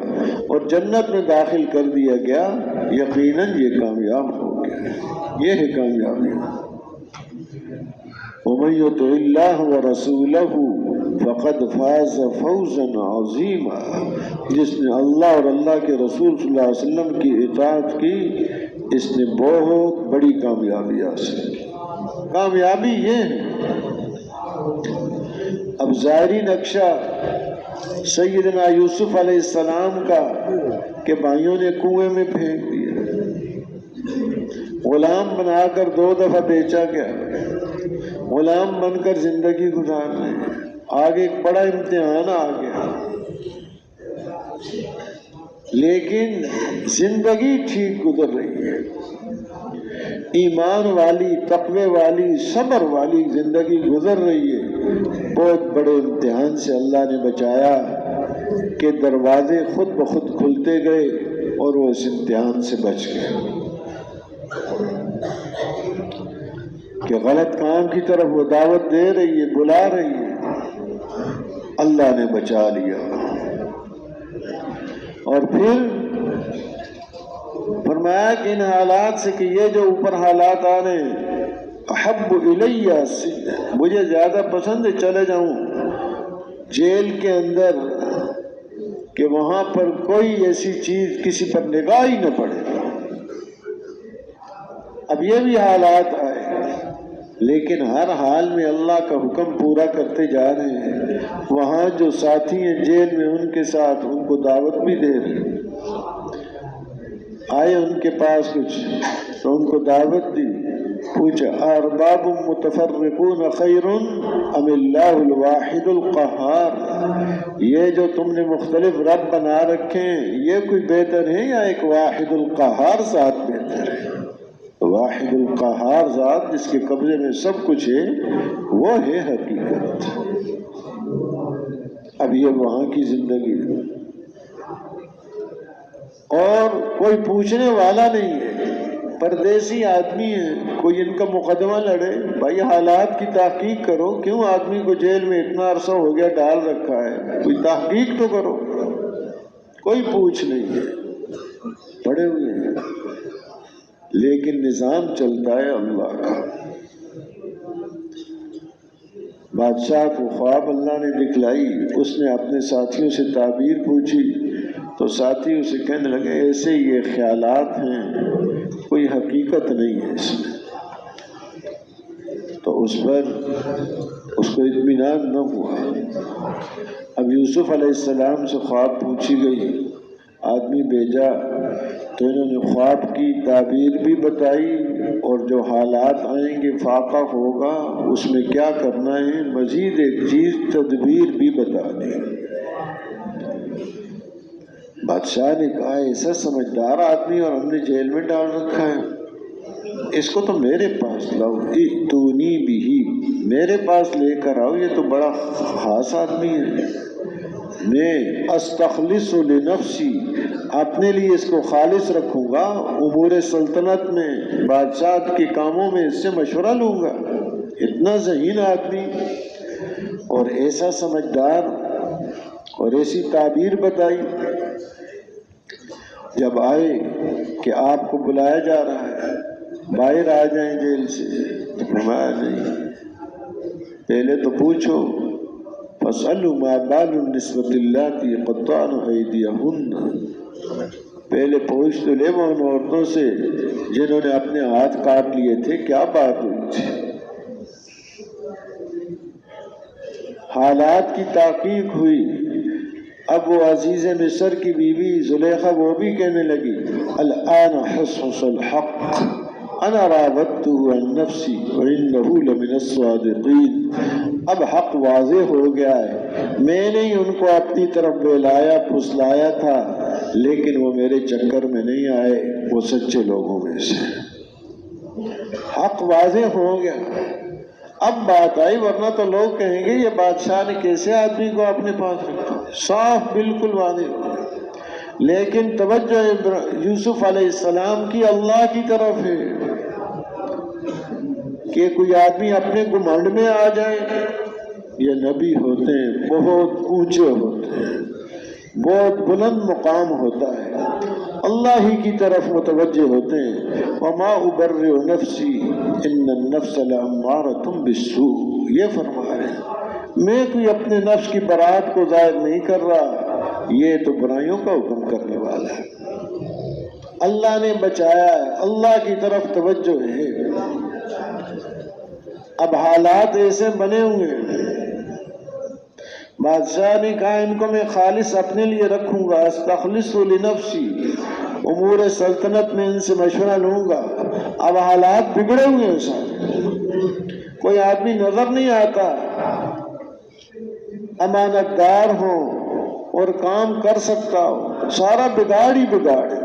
اور جنت میں داخل کر دیا گیا، یقیناً یہ کامیاب ہو گیا، یہ ہے کامیابی۔ ومن یطع اللہ ورسولہ فقد فاز فوزا عظیما۔ جس نے اللہ اور اللہ کے رسول صلی اللہ علیہ وسلم کی اطاعت کی، اس نے بہت بڑی کامیابی حاصل کی۔ کامیابی یہ ہے۔ اب ظاہری نقشہ سیدنا یوسف علیہ السلام کا کہ بھائیوں نے کنویں میں پھینک دیا، غلام بنا کر 2 دفعہ بیچا گیا، غلام بن کر زندگی گزار رہے ہیں، آگے ایک بڑا امتحان آ گیا، لیکن زندگی ٹھیک گزر رہی ہے، ایمان والی، تقوی والی، صبر والی زندگی گزر رہی ہے۔ بہت بڑے امتحان سے اللہ نے بچایا کہ دروازے خود بخود کھلتے گئے اور وہ اس امتحان سے بچ گئے کہ غلط کام کی طرف وہ دعوت دے رہی ہے، بلا رہی ہے، اللہ نے بچا لیا۔ اور پھر فرمایا کہ ان حالات سے، کہ یہ جو اوپر حالات آ رہے ہیں، احب الیہ، مجھے زیادہ پسند ہے چلے جاؤں جیل کے اندر کہ وہاں پر کوئی ایسی چیز کسی پر نگاہ ہی نہ پڑے۔ اب یہ بھی حالات آئے، لیکن ہر حال میں اللہ کا حکم پورا کرتے جا رہے ہیں۔ وہاں جو ساتھی ہیں جیل میں، ان کے ساتھ ان کو دعوت بھی دے رہے ہیں۔ آئے ان کے پاس کچھ تو ان کو دعوت دی، پوچھا ارباب متفرقون خیر ام اللہ الواحد القہار، یہ جو تم نے مختلف رب بنا رکھے ہیں یہ کوئی بہتر ہے یا ایک واحد القہار ذات بہتر ہے؟ واحد القہار ذات جس کے قبضے میں سب کچھ ہے وہ ہے حقیقت۔ اب یہ وہاں کی زندگی ہے اور کوئی پوچھنے والا نہیں ہے، پردیسی آدمی ہے، کوئی ان کا مقدمہ لڑے، بھائی حالات کی تحقیق کرو، کیوں آدمی کو جیل میں اتنا عرصہ ہو گیا ڈال رکھا ہے، کوئی تحقیق تو کرو، کوئی پوچھ نہیں ہے، پڑے ہوئے ہیں، لیکن نظام چلتا ہے اللہ کا۔ بادشاہ کو خواب اللہ نے دکھلائی، اس نے اپنے ساتھیوں سے تعبیر پوچھی تو ساتھی اسے کہنے لگے ایسے یہ خیالات ہیں، کوئی حقیقت نہیں ہے اس میں۔ تو اس پر اس کو اطمینان نہ ہوا۔ اب یوسف علیہ السلام سے خواب پوچھی گئی، آدمی بھیجا تو انہوں نے خواب کی تعبیر بھی بتائی اور جو حالات آئیں گے فاقہ ہوگا اس میں کیا کرنا ہے، مزید ایک چیز تدبیر بھی بتا دی۔ بادشاہ نے کہا ایسا سمجھدار آدمی اور ہم نے جیل میں ڈال رکھا ہے، اس کو تو میرے پاس لاؤ، ائتونی بھی، میرے پاس لے کر آؤ، یہ تو بڑا خاص آدمی ہے، میں استخلص لنفسی، اپنے لیے اس کو خالص رکھوں گا، امور سلطنت میں بادشاہ کے کاموں میں اس سے مشورہ لوں گا۔ اتنا ذہین آدمی اور ایسا سمجھدار اور ایسی تعبیر بتائی۔ جب آئے کہ آپ کو بلایا جا رہا ہے، باہر آ جائیں جیل سے، تو فرمایا نہیں، پہلے تو پوچھو فَاسْأَلُوا مَا بَالُ النِّسْوَةِ اللَّاتِي قَطَّعْنَ أَيْدِيَهُنَّ، پہلے پوچھ تو لے وہ ان عورتوں سے جنہوں نے اپنے ہاتھ کاٹ لیے تھے، کیا بات ہوئی تھی۔ حالات کی تحقیق ہوئی۔ اب وہ عزیز مصر کی بیوی زلیخا وہ بھی کہنے لگی الآن حصحص الحق انا راودته عن نفسی وانه لمن الصادقین، اب حق واضح ہو گیا ہے، میں نے ان کو اپنی طرف بلایا پھسلایا تھا لیکن وہ میرے چکر میں نہیں آئے، وہ سچے لوگوں میں سے، حق واضح ہو گیا۔ اب بات آئی، ورنہ تو لوگ کہیں گے یہ بادشاہ نے کیسے آدمی کو اپنے پاس رکھا، صاف بالکل واضح ہو گیا۔ لیکن توجہ یوسف علیہ السلام کی اللہ کی طرف ہے کہ کوئی آدمی اپنے گھمنڈ میں آ جائے، یہ نبی ہوتے ہیں، بہت اونچے ہوتے ہیں، بہت بلند مقام ہوتا ہے، اللہ ہی کی طرف متوجہ ہوتے ہیں۔ وما ابرئ نفسی ان النفس لامارۃ بالسوء، یہ فرما رہے ہیں میں کوئی اپنے نفس کی برات کو ظاہر نہیں کر رہا، یہ تو برائیوں کا حکم کرنے والا ہے، اللہ نے بچایا ہے، اللہ کی طرف توجہ ہے۔ اب حالات ایسے بنے ہوئے ہیں، بادشاہ نے کہا ان کو میں خالص اپنے لیے رکھوں گا، استخلص لنفسی، امور سلطنت میں ان سے مشورہ لوں گا۔ اب حالات بگڑے ہوئے ہیں سارے، کوئی آدمی نظر نہیں آتا امانت دار ہو اور کام کر سکتا ہو، سارا بگاڑ ہی بگاڑ ہے۔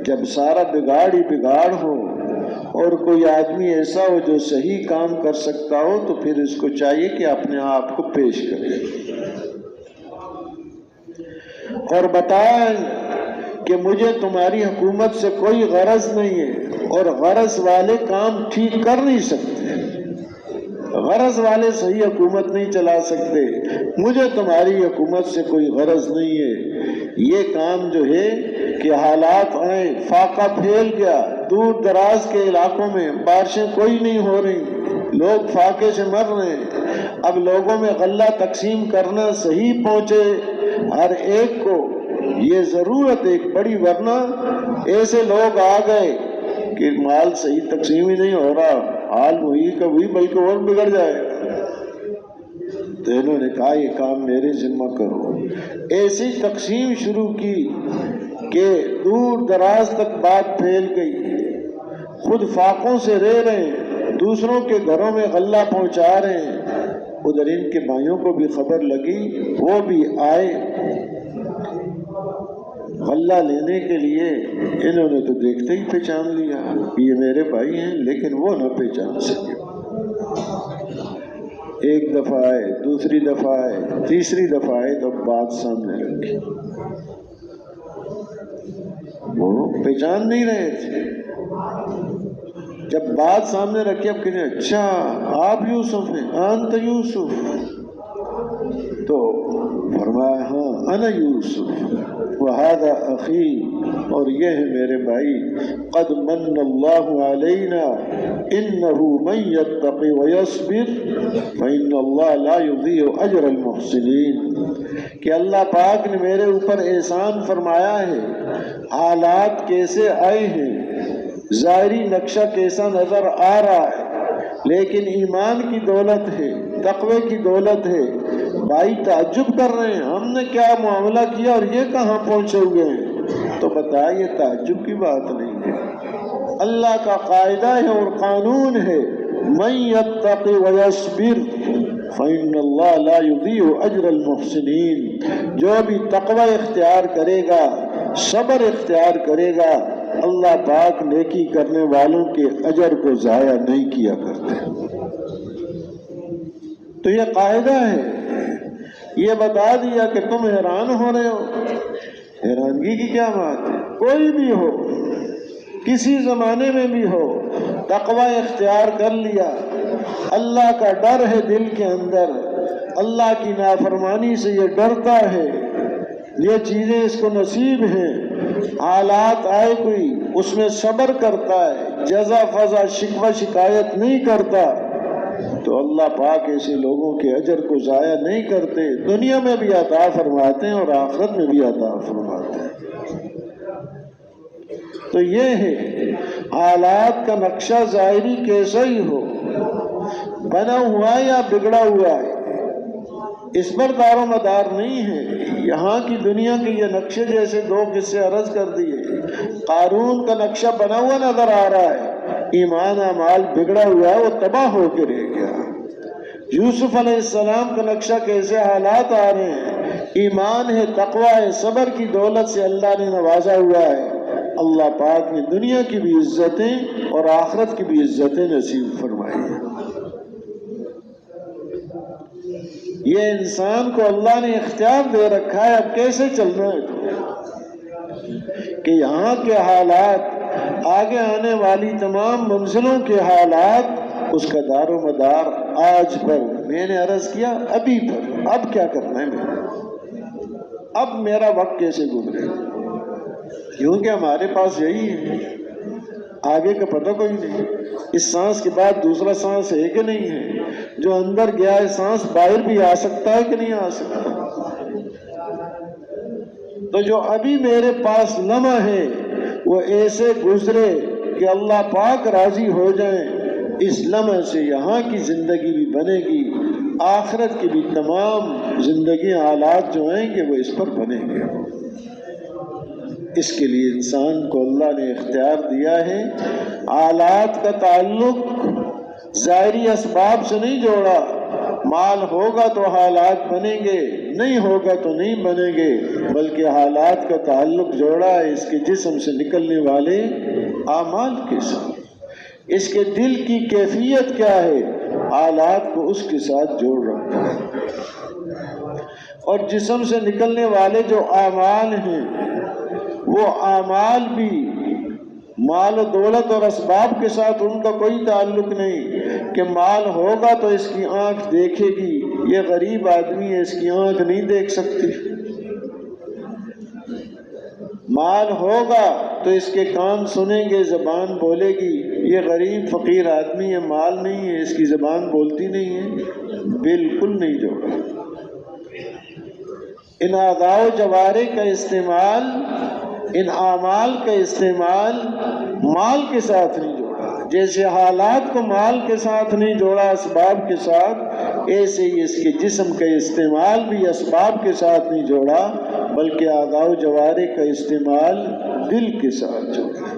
جب سارا بگاڑ ہی بگاڑ ہو اور کوئی آدمی ایسا ہو جو صحیح کام کر سکتا ہو تو پھر اس کو چاہیے کہ اپنے آپ کو پیش کرے اور بتائیں کہ مجھے تمہاری حکومت سے کوئی غرض نہیں ہے، اور غرض والے کام ٹھیک کر نہیں سکتے، غرض والے صحیح حکومت نہیں چلا سکتے، مجھے تمہاری حکومت سے کوئی غرض نہیں ہے۔ یہ کام جو ہے کہ حالات آئیں، فاقہ پھیل گیا، دور دراز کے علاقوں میں بارشیں کوئی نہیں ہو رہی، لوگ فاقے سے مر رہے ہیں، اب لوگوں میں غلہ تقسیم کرنا صحیح پہنچے ہر ایک کو، یہ ضرورت ایک بڑی، ورنہ ایسے لوگ آ گئے کہ مال صحیح تقسیم ہی نہیں ہو رہا، حال وہی کا وہی بلکہ اور بگڑ جائے گا۔ تو انہوں نے کہا یہ کام میرے ذمہ کرو، ایسی تقسیم شروع کی کہ دور دراز تک بات پھیل گئی، خود فاقوں سے رہ رہے ہیں، دوسروں کے گھروں میں غلہ پہنچا رہے ہیں، ادھر ان کے بھائیوں کو بھی خبر لگی، وہ بھی آئے غلہ لینے کے لیے، انہوں نے تو دیکھتے ہی پہچان لیا یہ میرے بھائی ہیں، لیکن وہ نہ پہچان سکے۔ ایک دفعہ آئے، دوسری دفعہ آئے، تیسری دفعہ آئے تو بات سامنے رکھی، وہ پہچان نہیں رہے تھے۔ جب بات سامنے رکھی، اب کہنے اچھا آپ یوسف ہیں، انت یوسف، تو فرمایا ہاں انا یوسف وہذا اخی، اور یہ ہے میرے بھائی، قد من اللہ علینا انہ من یتقی ویصبر فإن اللہ لا یضیع اجر المحسنین، کہ اللہ پاک نے میرے اوپر احسان فرمایا ہے۔ حالات کیسے آئے ہیں، ظاہری نقشہ کیسا نظر آ رہا ہے، لیکن ایمان کی دولت ہے، تقوی کی دولت ہے۔ بھائی تعجب کر رہے ہیں ہم نے کیا معاملہ کیا اور یہ کہاں پہنچے ہوئے ہیں، تو بتائیے تعجب کی بات نہیں ہے، اللہ کا قاعدہ ہے اور قانون ہے، من یتقی ویصبر فإن اللہ لا یضیع اجر المحسنین، جو بھی تقوی اختیار کرے گا، صبر اختیار کرے گا، اللہ پاک نیکی کرنے والوں کے اجر کو ضائع نہیں کیا کرتے۔ تو یہ قاعدہ ہے، یہ بتا دیا کہ تم حیران ہو رہے ہو، حیرانگی کی کیا بات ہے؟ کوئی بھی ہو، کسی زمانے میں بھی ہو، تقوی اختیار کر لیا، اللہ کا ڈر ہے دل کے اندر، اللہ کی نافرمانی سے یہ ڈرتا ہے، یہ چیزیں اس کو نصیب ہیں، حالات آئے کوئی اس میں صبر کرتا ہے، جزا فضا شکوہ شکایت نہیں کرتا، تو اللہ پاک ایسے لوگوں کے اجر کو ضائع نہیں کرتے، دنیا میں بھی عطا فرماتے ہیں اور آخرت میں بھی عطا فرماتے ہیں۔ تو یہ ہے حالات کا نقشہ ظاہری کیسا ہی ہو، بنا ہوا ہے یا بگڑا ہوا ہے، اس پر دار و مدار نہیں ہے۔ یہاں کی دنیا کے یہ نقشے جیسے دو قصے عرض کر دیے، قارون کا نقشہ بنا ہوا نظر آ رہا ہے، ایمان اعمال بگڑا ہوا ہے، وہ تباہ ہو کے رہ گیا۔ یوسف علیہ السلام کا نقشہ کیسے حالات آ رہے ہیں، ایمان ہے، تقوی ہے، صبر کی دولت سے اللہ نے نوازا ہوا ہے، اللہ پاک نے دنیا کی بھی عزتیں اور آخرت کی بھی عزتیں نصیب فرمائی ہیں۔ یہ انسان کو اللہ نے اختیار دے رکھا ہے، اب کیسے چلنا ہے کہ یہاں کے حالات، آگے آنے والی تمام منزلوں کے حالات، اس کا دار و مدار آج پر، میں نے عرض کیا ابھی پر، اب کیا کرنا ہے میں، اب میرا وقت کیسے گزرے، کیونکہ ہمارے پاس یہی ہے، آگے کا پتہ کوئی نہیں، اس سانس کے بعد دوسرا سانس ہے کہ نہیں ہے، جو اندر گیا ہے سانس باہر بھی آ سکتا ہے کہ نہیں آ سکتا۔ تو جو ابھی میرے پاس لمحہ ہے وہ ایسے گزرے کہ اللہ پاک راضی ہو جائیں، اس لمحے سے یہاں کی زندگی بھی بنے گی، آخرت کی بھی تمام زندگی حالات جو آئیں گے وہ اس پر بنیں گے۔ اس کے لیے انسان کو اللہ نے اختیار دیا ہے، حالات کا تعلق ظاہری اسباب سے نہیں جوڑا، مال ہوگا تو حالات بنیں گے، نہیں ہوگا تو نہیں بنیں گے، بلکہ حالات کا تعلق جوڑا ہے اس کے جسم سے نکلنے والے اعمال کے ساتھ، اس کے دل کی کیفیت کیا ہے، حالات کو اس کے ساتھ جوڑ رکھا ہے۔ اور جسم سے نکلنے والے جو اعمال ہیں وہ اعمال بھی مال و دولت اور اسباب کے ساتھ ان کا کوئی تعلق نہیں کہ مال ہوگا تو اس کی آنکھ دیکھے گی، یہ غریب آدمی ہے اس کی آنکھ نہیں دیکھ سکتی، مال ہوگا تو اس کے کان سنیں گے، زبان بولے گی، یہ غریب فقیر آدمی ہے، مال نہیں ہے اس کی زبان بولتی نہیں ہے، بالکل نہیں جوڑا۔ ان اعضاء و جوارح کا استعمال، ان اعمال کا استعمال مال کے ساتھ نہیں جوڑا، جیسے حالات کو مال کے ساتھ نہیں جوڑا اسباب کے ساتھ، ایسے ہی اس کے جسم کا استعمال بھی اسباب کے ساتھ نہیں جوڑا بلکہ اعضاء و جوارح کا استعمال دل کے ساتھ جوڑا۔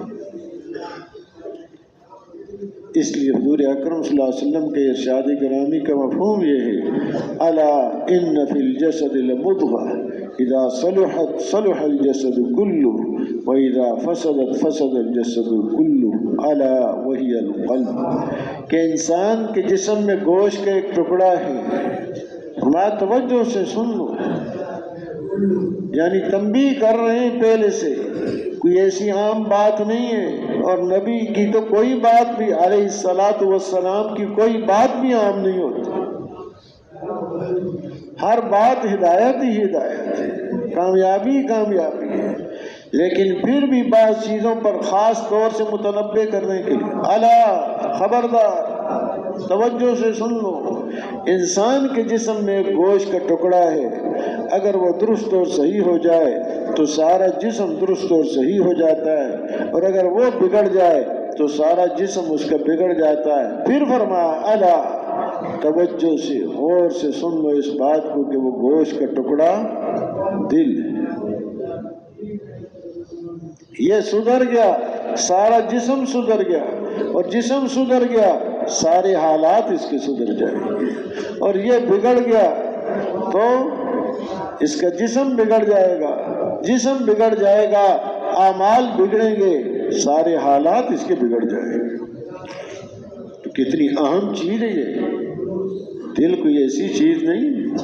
اس لیے حضور اکرم صلی اللہ علیہ وسلم کے ارشاد گرامی کا مفہوم یہ ہے، الا ان فی الجسد لمضغة اذا صلحت صلح الجسد كله واذا فسدت فسد الجسد كله الا وهي القلب، کہ انسان کے جسم میں گوشت کا ایک ٹکڑا ہے، ہمارا توجہ سے سن لو، یعنی تنبیہ کر رہے ہیں پہلے سے، کوئی ایسی عام بات نہیں ہے، اور نبی کی تو کوئی بات بھی علیہ الصلاۃ والسلام کی کوئی بات بھی عام نہیں ہوتی، ہر بات ہدایت ہی ہدایت ہے، کامیابی کامیابی ہے، لیکن پھر بھی بعض چیزوں پر خاص طور سے متنبہ کرنے کے لیے الا خبردار، توجہ سے سن لو، انسان کے جسم میں ایک گوشت کا ٹکڑا ہے، اگر وہ درست اور صحیح ہو جائے تو سارا جسم درست اور صحیح ہو جاتا ہے، اور اگر وہ بگڑ جائے تو سارا جسم اس کا بگڑ جاتا ہے۔ پھر فرمایا الا، توجہ سے غور سے سن لو اس بات کو کہ وہ گوشت کا ٹکڑا دل ہے، یہ سدھر گیا سارا جسم سدھر گیا، اور جسم سدھر گیا سارے حالات اس کے سدھر جائیں گے، اور یہ بگڑ گیا تو اس کا جسم بگڑ جائے گا، جسم بگڑ جائے گا، اعمال بگڑیں گے، سارے حالات اس کے بگڑ جائیں گے۔ تو کتنی اہم چیز ہے یہ، دل کوئی ایسی چیز نہیں،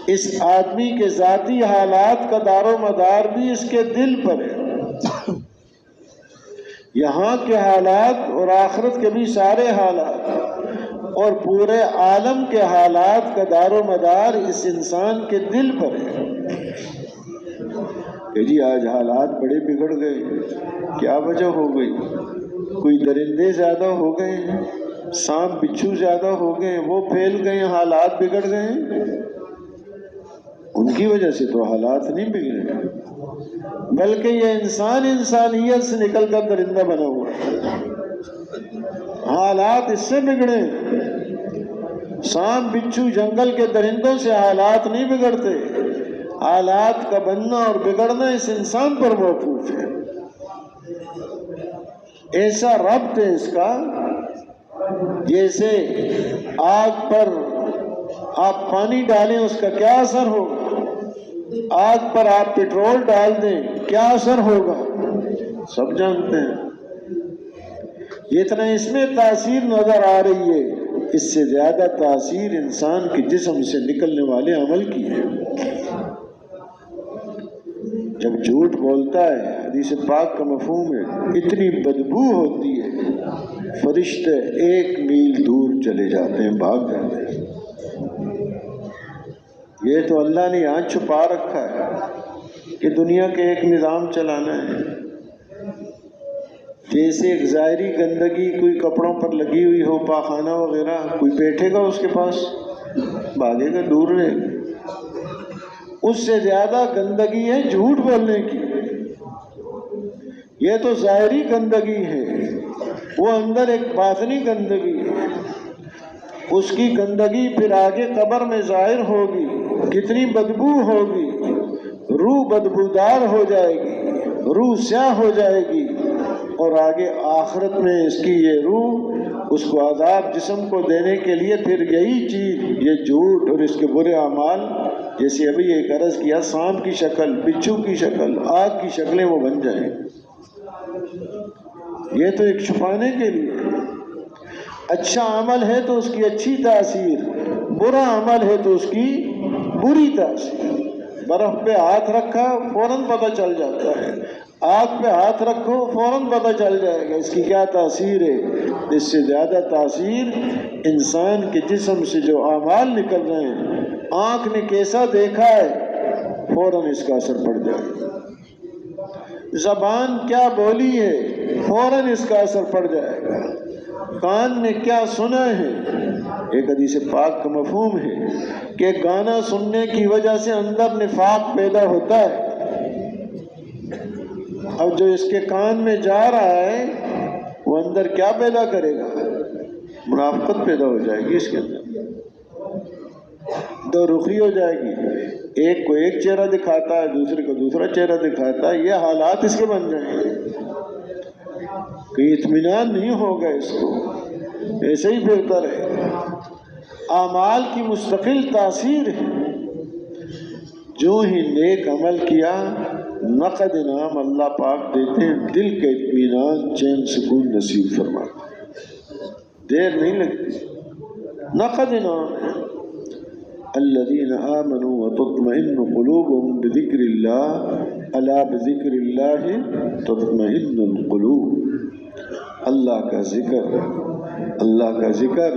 اس آدمی کے ذاتی حالات کا دار و مدار بھی اس کے دل پر ہے، یہاں کے حالات اور آخرت کے بھی سارے حالات اور پورے عالم کے حالات کا دار و مدار اس انسان کے دل پر ہے کہ جی آج حالات بڑے بگڑ گئے، کیا وجہ ہو گئی؟ کوئی درندے زیادہ ہو گئے ہیں، سانپ بچھو زیادہ ہو گئے، وہ پھیل گئے، حالات بگڑ گئے، ان کی وجہ سے تو حالات نہیں بگڑے، بلکہ یہ انسان انسانیت سے نکل کر درندہ بنا ہوا ہے، حالات اس سے بگڑے۔ سانپ بچھو جنگل کے درندوں سے حالات نہیں بگڑتے، حالات کا بننا اور بگڑنا اس انسان پر موقوف ہے، ایسا ربط ہے اس کا، جیسے آگ پر آپ پانی ڈالیں اس کا کیا اثر ہوگا، آگ پر آپ پیٹرول ڈال دیں کیا اثر ہوگا، سب جانتے ہیں۔ جتنا اس میں تاثیر نظر آ رہی ہے، اس سے زیادہ تاثیر انسان کے جسم سے نکلنے والے عمل کی ہے۔ جب جھوٹ بولتا ہے، حدیث پاک کا مفہوم ہے، اتنی بدبو ہوتی ہے فرشتے 1 میل دور چلے جاتے ہیں، بھاگ جاتے ہیں۔ یہ تو اللہ نے یہاں چھپا رکھا ہے کہ دنیا کے ایک نظام چلانا ہے، جیسے ایک ظاہری گندگی کوئی کپڑوں پر لگی ہوئی ہو، پاخانہ وغیرہ، کوئی بیٹھے گا اس کے پاس، بھاگے گا، دور رہے گا۔ اس سے زیادہ گندگی ہے جھوٹ بولنے کی، یہ تو ظاہری گندگی ہے، وہ اندر ایک باطنی گندگی ہے، اس کی گندگی پھر آگے قبر میں ظاہر ہوگی، کتنی بدبو ہوگی، روح بدبودار ہو جائے گی، روح سیاہ ہو جائے گی، اور آگے آخرت میں اس کی یہ روح اس کو عذاب جسم کو دینے کے لیے پھر یہی چیز، یہ جھوٹ اور اس کے برے اعمال، جیسے ابھی ایک عرض کیا، سانپ کی شکل، بچھو کی شکل، آگ کی شکلیں وہ بن جائیں۔ یہ تو ایک چھپانے کے لیے، اچھا عمل ہے تو اس کی اچھی تاثیر، برا عمل ہے تو اس کی بری تاثیر۔ برف پہ ہاتھ رکھا فوراً پتہ چل جاتا ہے، آگ پہ ہاتھ رکھو فوراً پتہ چل جائے گا اس کی کیا تاثیر ہے۔ اس سے زیادہ تاثیر انسان کے جسم سے جو اعمال نکل رہے ہیں، آنکھ نے کیسا دیکھا ہے فوراً اس کا اثر پڑ جائے گا، زبان کیا بولی ہے فوراً اس کا اثر پڑ جائے گا، کان نے کیا سنا ہے۔ ایک حدیث پاک کا مفہوم ہے کہ گانا سننے کی وجہ سے اندر نفاق پیدا ہوتا ہے، اب جو اس کے کان میں جا رہا ہے وہ اندر کیا پیدا کرے گا، منافقت پیدا ہو جائے گی، اس کے اندر دو رخی ہو جائے گی، ایک کو ایک چہرہ دکھاتا ہے، دوسرے کو دوسرا چہرہ دکھاتا ہے، یہ حالات اس کے بن جائیں گے، کہ اطمینان نہیں ہوگا اس کو، ایسے ہی پھرتا رہے گا۔ اعمال کی مستقل تاثیر ہے، جو ہی نیک عمل کیا نقد انعام اللہ پاک دیتے ہیں، دل کے اطمینان، چین، سکون نصیب فرماتے ہیں، دیر نہیں لگتی، نقد انعام ہے۔ الذین آمنوا وتطمئن قلوبهم بذکر اللہ الا بذکر اللہ تطمئن القلوب۔ اللہ کا ذکر اللہ کا ذکر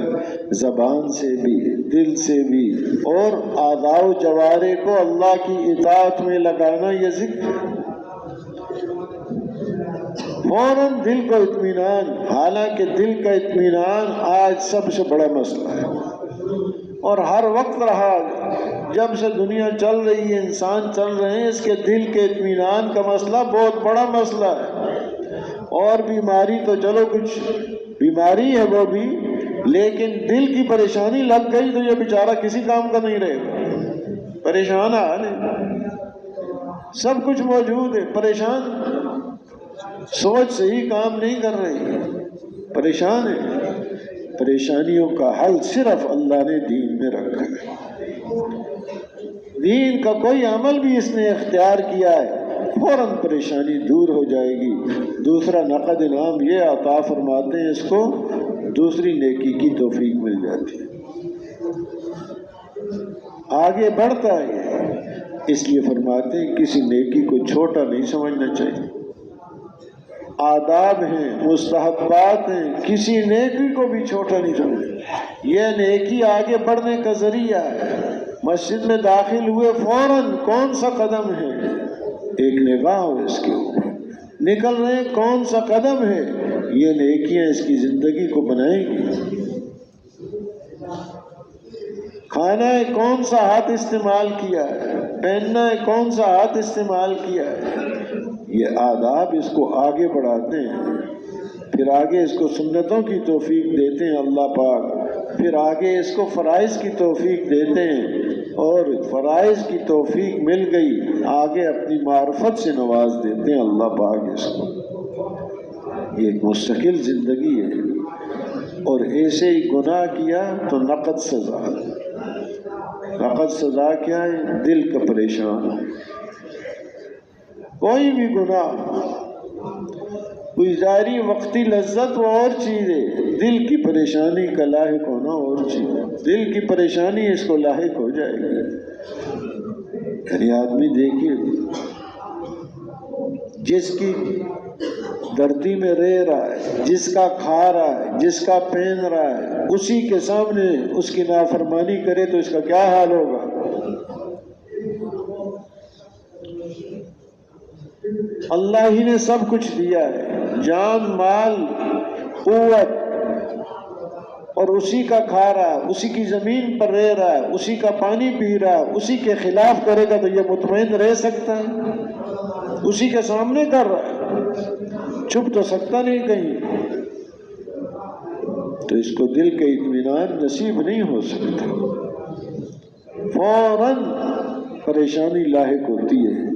زبان سے بھی، دل سے بھی، اور اعضاء و جوارح کو اللہ کی اطاعت میں لگانا، یہ ذکر فوراً دل کو اطمینان۔ حالانکہ دل کا اطمینان آج سب سے بڑا مسئلہ ہے، اور ہر وقت رہا، جب سے دنیا چل رہی ہے، انسان چل رہے ہیں، اس کے دل کے اطمینان کا مسئلہ بہت بڑا مسئلہ ہے۔ اور بیماری تو چلو کچھ بیماری ہے وہ بھی، لیکن دل کی پریشانی لگ گئی تو یہ بیچارہ کسی کام کا نہیں رہے گا، پریشان حال ہے، سب کچھ موجود ہے، پریشان، سوچ صحیح کام نہیں کر رہی، پریشان ہے۔ پریشانیوں کا حل صرف اللہ نے دین میں رکھا ہے، دین کا کوئی عمل بھی اس نے اختیار کیا ہے، فوراً پریشانی دور ہو جائے گی۔ دوسرا نقد انعام یہ عطا فرماتے ہیں، اس کو دوسری نیکی کی توفیق مل جاتی ہے، آگے بڑھتا ہے۔ اس لیے فرماتے ہیں کسی نیکی کو چھوٹا نہیں سمجھنا چاہیے، آداب ہیں، مستحبات ہیں، کسی نیکی کو بھی چھوٹا نہیں سمجھنا۔ یہ نیکی آگے بڑھنے کا ذریعہ ہے۔ مسجد میں داخل ہوئے فوراً کون سا قدم ہے، ایک نگاہ ہو اس کے اوپر، نکل رہے کون سا قدم ہے، یہ نیکیاں اس کی زندگی کو بنائیں گی۔ کھانا ہے کون سا ہاتھ استعمال کیا ہے، پہننا ہے کون سا ہاتھ استعمال کیا ہے، یہ آداب اس کو آگے بڑھاتے ہیں۔ پھر آگے اس کو سنتوں کی توفیق دیتے ہیں اللہ پاک، پھر آگے اس کو فرائض کی توفیق دیتے ہیں، اور فرائض کی توفیق مل گئی، آگے اپنی معرفت سے نواز دیتے ہیں اللہ پاک اس کو۔ یہ ایک مستقل زندگی ہے، اور ایسے ہی گناہ کیا تو نقد سزا۔ نقد سزا کیا ہے؟ دل کا پریشان، کوئی بھی گناہ، کوئی ظاہری وقتی لذت وہ اور چیز ہے، دل کی پریشانی کا لاحق ہونا اور چیز ہے۔ دل کی پریشانی اس کو لاحق ہو جائے گی۔ یعنی آدمی دیکھیے، جس کی دھرتی میں رہ رہا ہے، جس کا کھا رہا ہے، جس کا پہن رہا ہے، اسی کے سامنے اس کی نافرمانی کرے تو اس کا کیا حال ہوگا؟ اللہ ہی نے سب کچھ دیا ہے، جان، مال، قوت، اور اسی کا کھا رہا ہے، اسی کی زمین پر رہ رہا ہے، اسی کا پانی پی رہا ہے، اسی کے خلاف کرے گا تو یہ مطمئن رہ سکتا ہے؟ اسی کے سامنے کر رہا ہے، چھپ تو سکتا نہیں کہیں، تو اس کو دل کا اطمینان نصیب نہیں ہو سکتا، فوراً پریشانی لاحق ہوتی ہے۔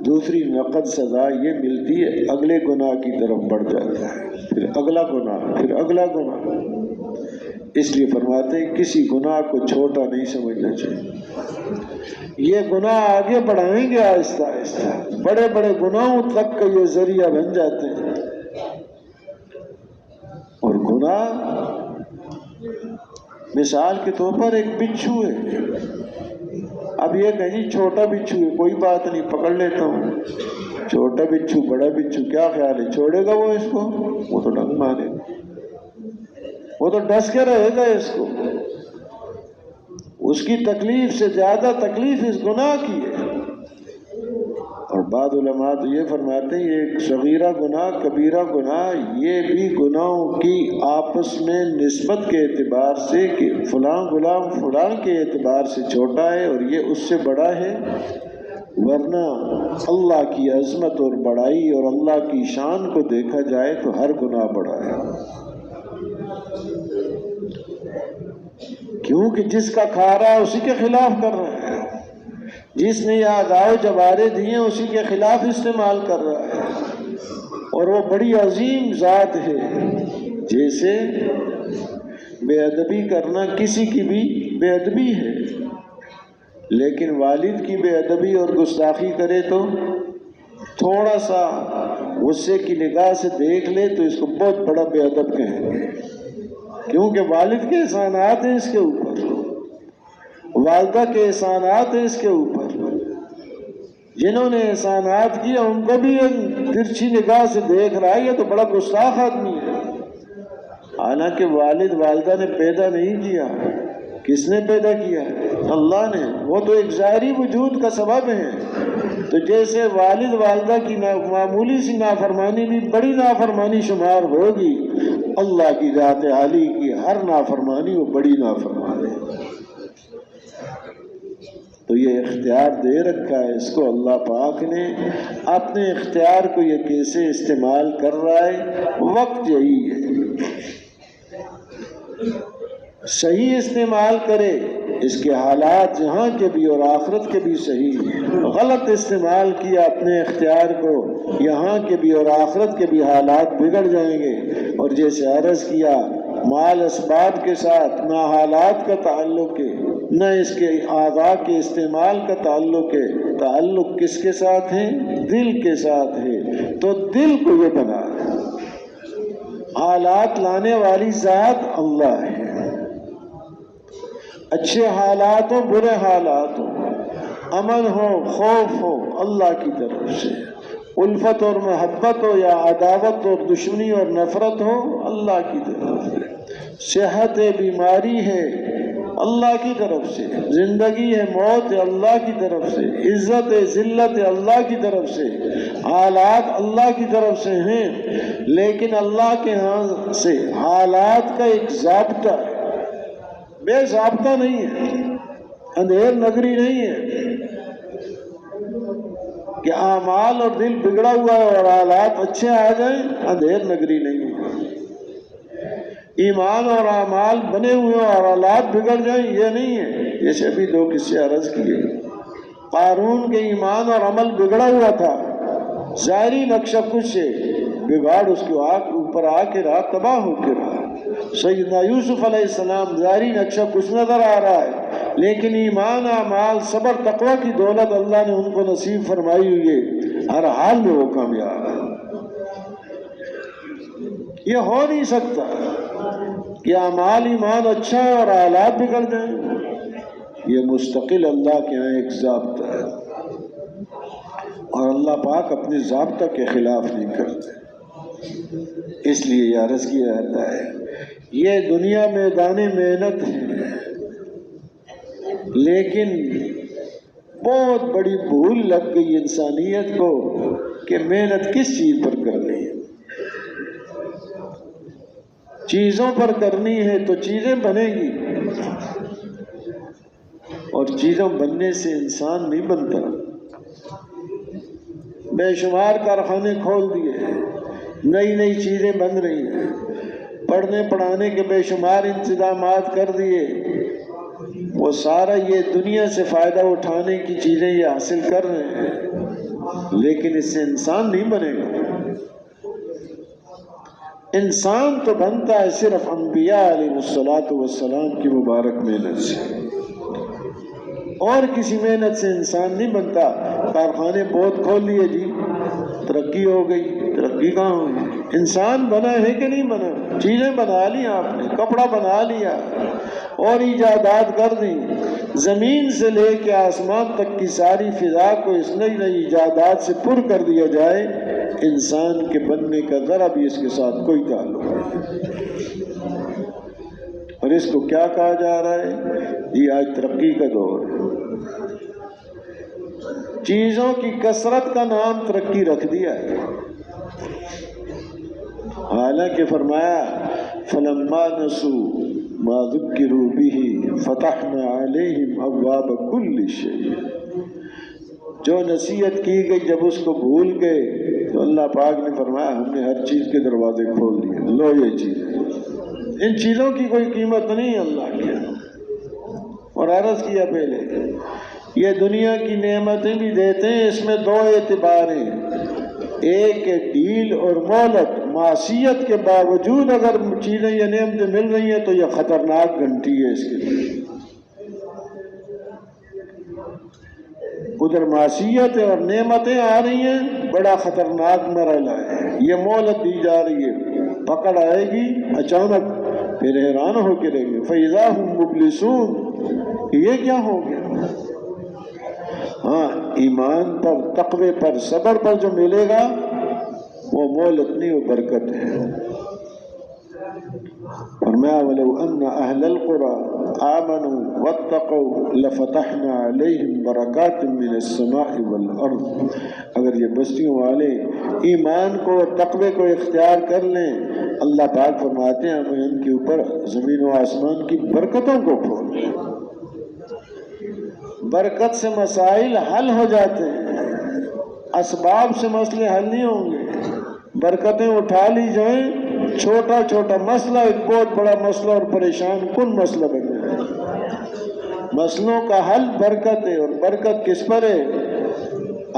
دوسری نقد سزا یہ ملتی ہے، اگلے گناہ کی طرف بڑھ جاتا ہے، پھر اگلا گناہ، پھر اگلا گناہ۔ اس لیے فرماتے ہیں کسی گناہ کو چھوٹا نہیں سمجھنا چاہیے، یہ گناہ آگے بڑھائیں گے آہستہ آہستہ، بڑے بڑے گناہوں تک کا یہ ذریعہ بن جاتے ہیں۔ اور گناہ مثال کے طور پر ایک بچھو ہے، اب یہ کہیں چھوٹا بچھو ہے، کوئی بات نہیں، پکڑ لیتا ہوں، چھوٹا بچھو بڑا بچھو کیا خیال ہے، چھوڑے گا وہ اس کو؟ وہ تو ڈنگ مارے گا، وہ تو ڈس کے رہے گا اس کو۔ اس کی تکلیف سے زیادہ تکلیف اس گناہ کی ہے۔ اور بعض علماء تو یہ فرماتے ہیں ایک صغیرہ گناہ، کبیرہ گناہ، یہ بھی گناہوں کی آپس میں نسبت کے اعتبار سے کہ فلاں غلام فلاں کے اعتبار سے چھوٹا ہے اور یہ اس سے بڑا ہے، ورنہ اللہ کی عظمت اور بڑائی اور اللہ کی شان کو دیکھا جائے تو ہر گناہ بڑا ہے، کیونکہ جس کا کھا رہا ہے اسی کے خلاف کر رہا ہے، جس نے یہ اعضاء و جوارح دیے اسی کے خلاف استعمال کر رہا ہے، اور وہ بڑی عظیم ذات ہے۔ جیسے بے ادبی کرنا کسی کی بھی بے ادبی ہے، لیکن والد کی بے ادبی اور گستاخی کرے تو تھوڑا سا غصے کی نگاہ سے دیکھ لے تو اس کو بہت بڑا بے ادب کہیں گے، کیونکہ والد کے احسانات ہیں اس کے اوپر، والدہ کے احسانات ہیں اس کے اوپر، جنہوں نے احسانات کیا ان کو بھی ایک ترچھی نگاہ سے دیکھ رہا ہے، یہ تو بڑا گستاخ آدمی ہے، حالانکہ والد والدہ نے پیدا نہیں کیا، کس نے پیدا کیا؟ اللہ نے، وہ تو ایک ظاہری وجود کا سبب ہے۔ تو جیسے والد والدہ کی معمولی سی نافرمانی بھی بڑی نافرمانی شمار ہوگی، اللہ کی ذات عالی کی ہر نافرمانی وہ بڑی نافرمانی ہے۔ تو یہ اختیار دے رکھا ہے اس کو اللہ پاک نے، اپنے اختیار کو یہ کیسے استعمال کر رہا ہے، وقت یہی ہے، صحیح استعمال کرے، اس کے حالات یہاں کے بھی اور آخرت کے بھی صحیح، غلط استعمال کیا اپنے اختیار کو، یہاں کے بھی اور آخرت کے بھی حالات بگڑ جائیں گے۔ اور جیسے عرض کیا، مال اسباب کے ساتھ نہ حالات کا تعلق ہے، نہ اس کے اعضاء کے استعمال کا تعلق ہے، تعلق کس کے ساتھ ہے؟ دل کے ساتھ ہے۔ تو دل کو یہ بنا ہے، حالات لانے والی ذات اللہ ہے، اچھے حالات ہو برے حالات ہو، امن ہو خوف ہو، اللہ کی طرف سے، الفت اور محبت ہو یا عداوت اور دشمنی اور نفرت ہو، اللہ کی طرف سے، صحت ہے بیماری ہے اللہ کی طرف سے، زندگی ہے موت ہے اللہ کی طرف سے، عزت ہے ذلت ہے اللہ کی طرف سے، حالات اللہ کی طرف سے ہیں، لیکن اللہ کے ہاں سے حالات کا ایک ضابطہ ہے، بے ضابطہ نہیں ہے، اندھیر نگری نہیں ہے کہ اعمال اور دل بگڑا ہوا ہے اور حالات اچھے آ جائیں، اندھیر نگری نہیں ہے، ایمان اور اعمال بنے ہوئے اور حالات بگڑ جائیں یہ نہیں ہے۔ جیسے ابھی دو قصے عرض کیے، قارون کے ایمان اور عمل بگڑا ہوا تھا، ظاہری نقشہ کش سے بگاڑ اس کے اوپر آ کے رہا، تباہ ہو کے رہا۔ سیدنا یوسف علیہ السلام ظاہری نقشہ کچھ نظر آ رہا ہے، لیکن ایمان اعمال صبر تقوی کی دولت اللہ نے ان کو نصیب فرمائی ہوئی ہے، ہر حال میں وہ کامیاب ہے۔ یہ ہو نہیں سکتا کہ اعمال ایمان اچھا ہے اور حالات بگڑ جائیں، یہ مستقل اللہ کے یہاں ایک ضابطہ ہے، اور اللہ پاک اپنے ضابطہ کے خلاف نہیں کرتے۔ اس لیے یہ عرض کیا جاتا ہے، یہ دنیا میدان محنت ہے، لیکن بہت بڑی بھول لگ گئی انسانیت کو کہ محنت کس چیز پر کرنی ہے۔ چیزوں پر کرنی ہے تو چیزیں بنیں گی، اور چیزوں بننے سے انسان نہیں بنتا۔ بے شمار کارخانے کھول دیے ہیں، نئی نئی چیزیں بن رہی ہیں، پڑھنے پڑھانے کے بے شمار انتظامات کر دیے، وہ سارا یہ دنیا سے فائدہ اٹھانے کی چیزیں یہ حاصل کر رہے ہیں، لیکن اس سے انسان نہیں بنے گا۔ انسان تو بنتا ہے صرف انبیاء علیہ السلام کی مبارک محنت سے، اور کسی محنت سے انسان نہیں بنتا۔ کارخانے بہت کھول لیے جی، ترقی ہو گئی، ترقی کہاں ہوئی؟ انسان بنا ہے کہ نہیں بنا؟ چیزیں بنا لی آپ نے، کپڑا بنا لیا اور ایجادات کر دی، زمین سے لے کے آسمان تک کی ساری فضا کو اس نئی نئی ایجادات سے پر کر دیا جائے، انسان کے بننے کا ذرا بھی اس کے ساتھ کوئی تعلق نہیں۔ اور اس کو کیا کہا جا رہا ہے؟ یہ آج ترقی کا دور ہے، چیزوں کی کثرت کا نام ترقی رکھ دیا ہے، حالانکہ فرمایا فَلَمَّا نَسُوا مَا ذُكِّرُوا بِهِ فَتَحْنَا عَلَيْهِمْ أَبْوَابَ كُلِّ شَيْءٍ، جو نصیحت کی گئی جب اس کو بھول گئے تو اللہ پاک نے فرمایا ہم نے ہر چیز کے دروازے کھول دیے، لو یہ چیزیں، ان چیزوں کی کوئی قیمت نہیں اللہ کے۔ اور عرض کیا پہلے، یہ دنیا کی نعمتیں بھی دیتے ہیں، اس میں دو اعتبار ہیں، ایک ہے ڈیل اور مہلت، معصیت کے باوجود اگر چیزیں یہ نعمتیں مل رہی ہیں تو یہ خطرناک گھنٹی ہے اس کے لیے، ادھر معصیت ہے اور نعمتیں آ رہی ہیں، بڑا خطرناک مرحلہ ہے، یہ مہلت دی جا رہی ہے، پکڑ آئے گی اچانک، پھر حیران ہو کے رہیں گے، فَإِذَا هُمْ مُبْلِسُونَ، یہ کیا ہو گیا؟ ہاں، ایمان پر، تقوی پر، صبر پر جو ملے گا وہ مہلت نہیں، وہ برکت ہے۔ فرمایا وَلَوْ أَنَّ أَهْلَ الْقُرَىٰ آمَنُوا وَاتَّقَوْا لَفَتَحْنَا عَلَيْهِمْ بَرَكَاتٍ مِّنَ السَّمَاءِ وَالْأَرْضِ۔ اگر یہ بستیوں والے ایمان کو اور تقوی کو اختیار کر لیں، اللہ پاک فرماتے ہیں ہمیں ان کے اوپر زمین و آسمان کی برکتوں کو کھول دیں۔ برکت سے مسائل حل ہو جاتے ہیں، اسباب سے مسئلے حل نہیں ہوں گے۔ برکتیں اٹھا لی جائیں، چھوٹا چھوٹا مسئلہ ایک بہت بڑا مسئلہ اور پریشان کن مسئلہ بن جائے۔ مسئلوں کا حل برکت ہے، اور برکت کس پر ہے؟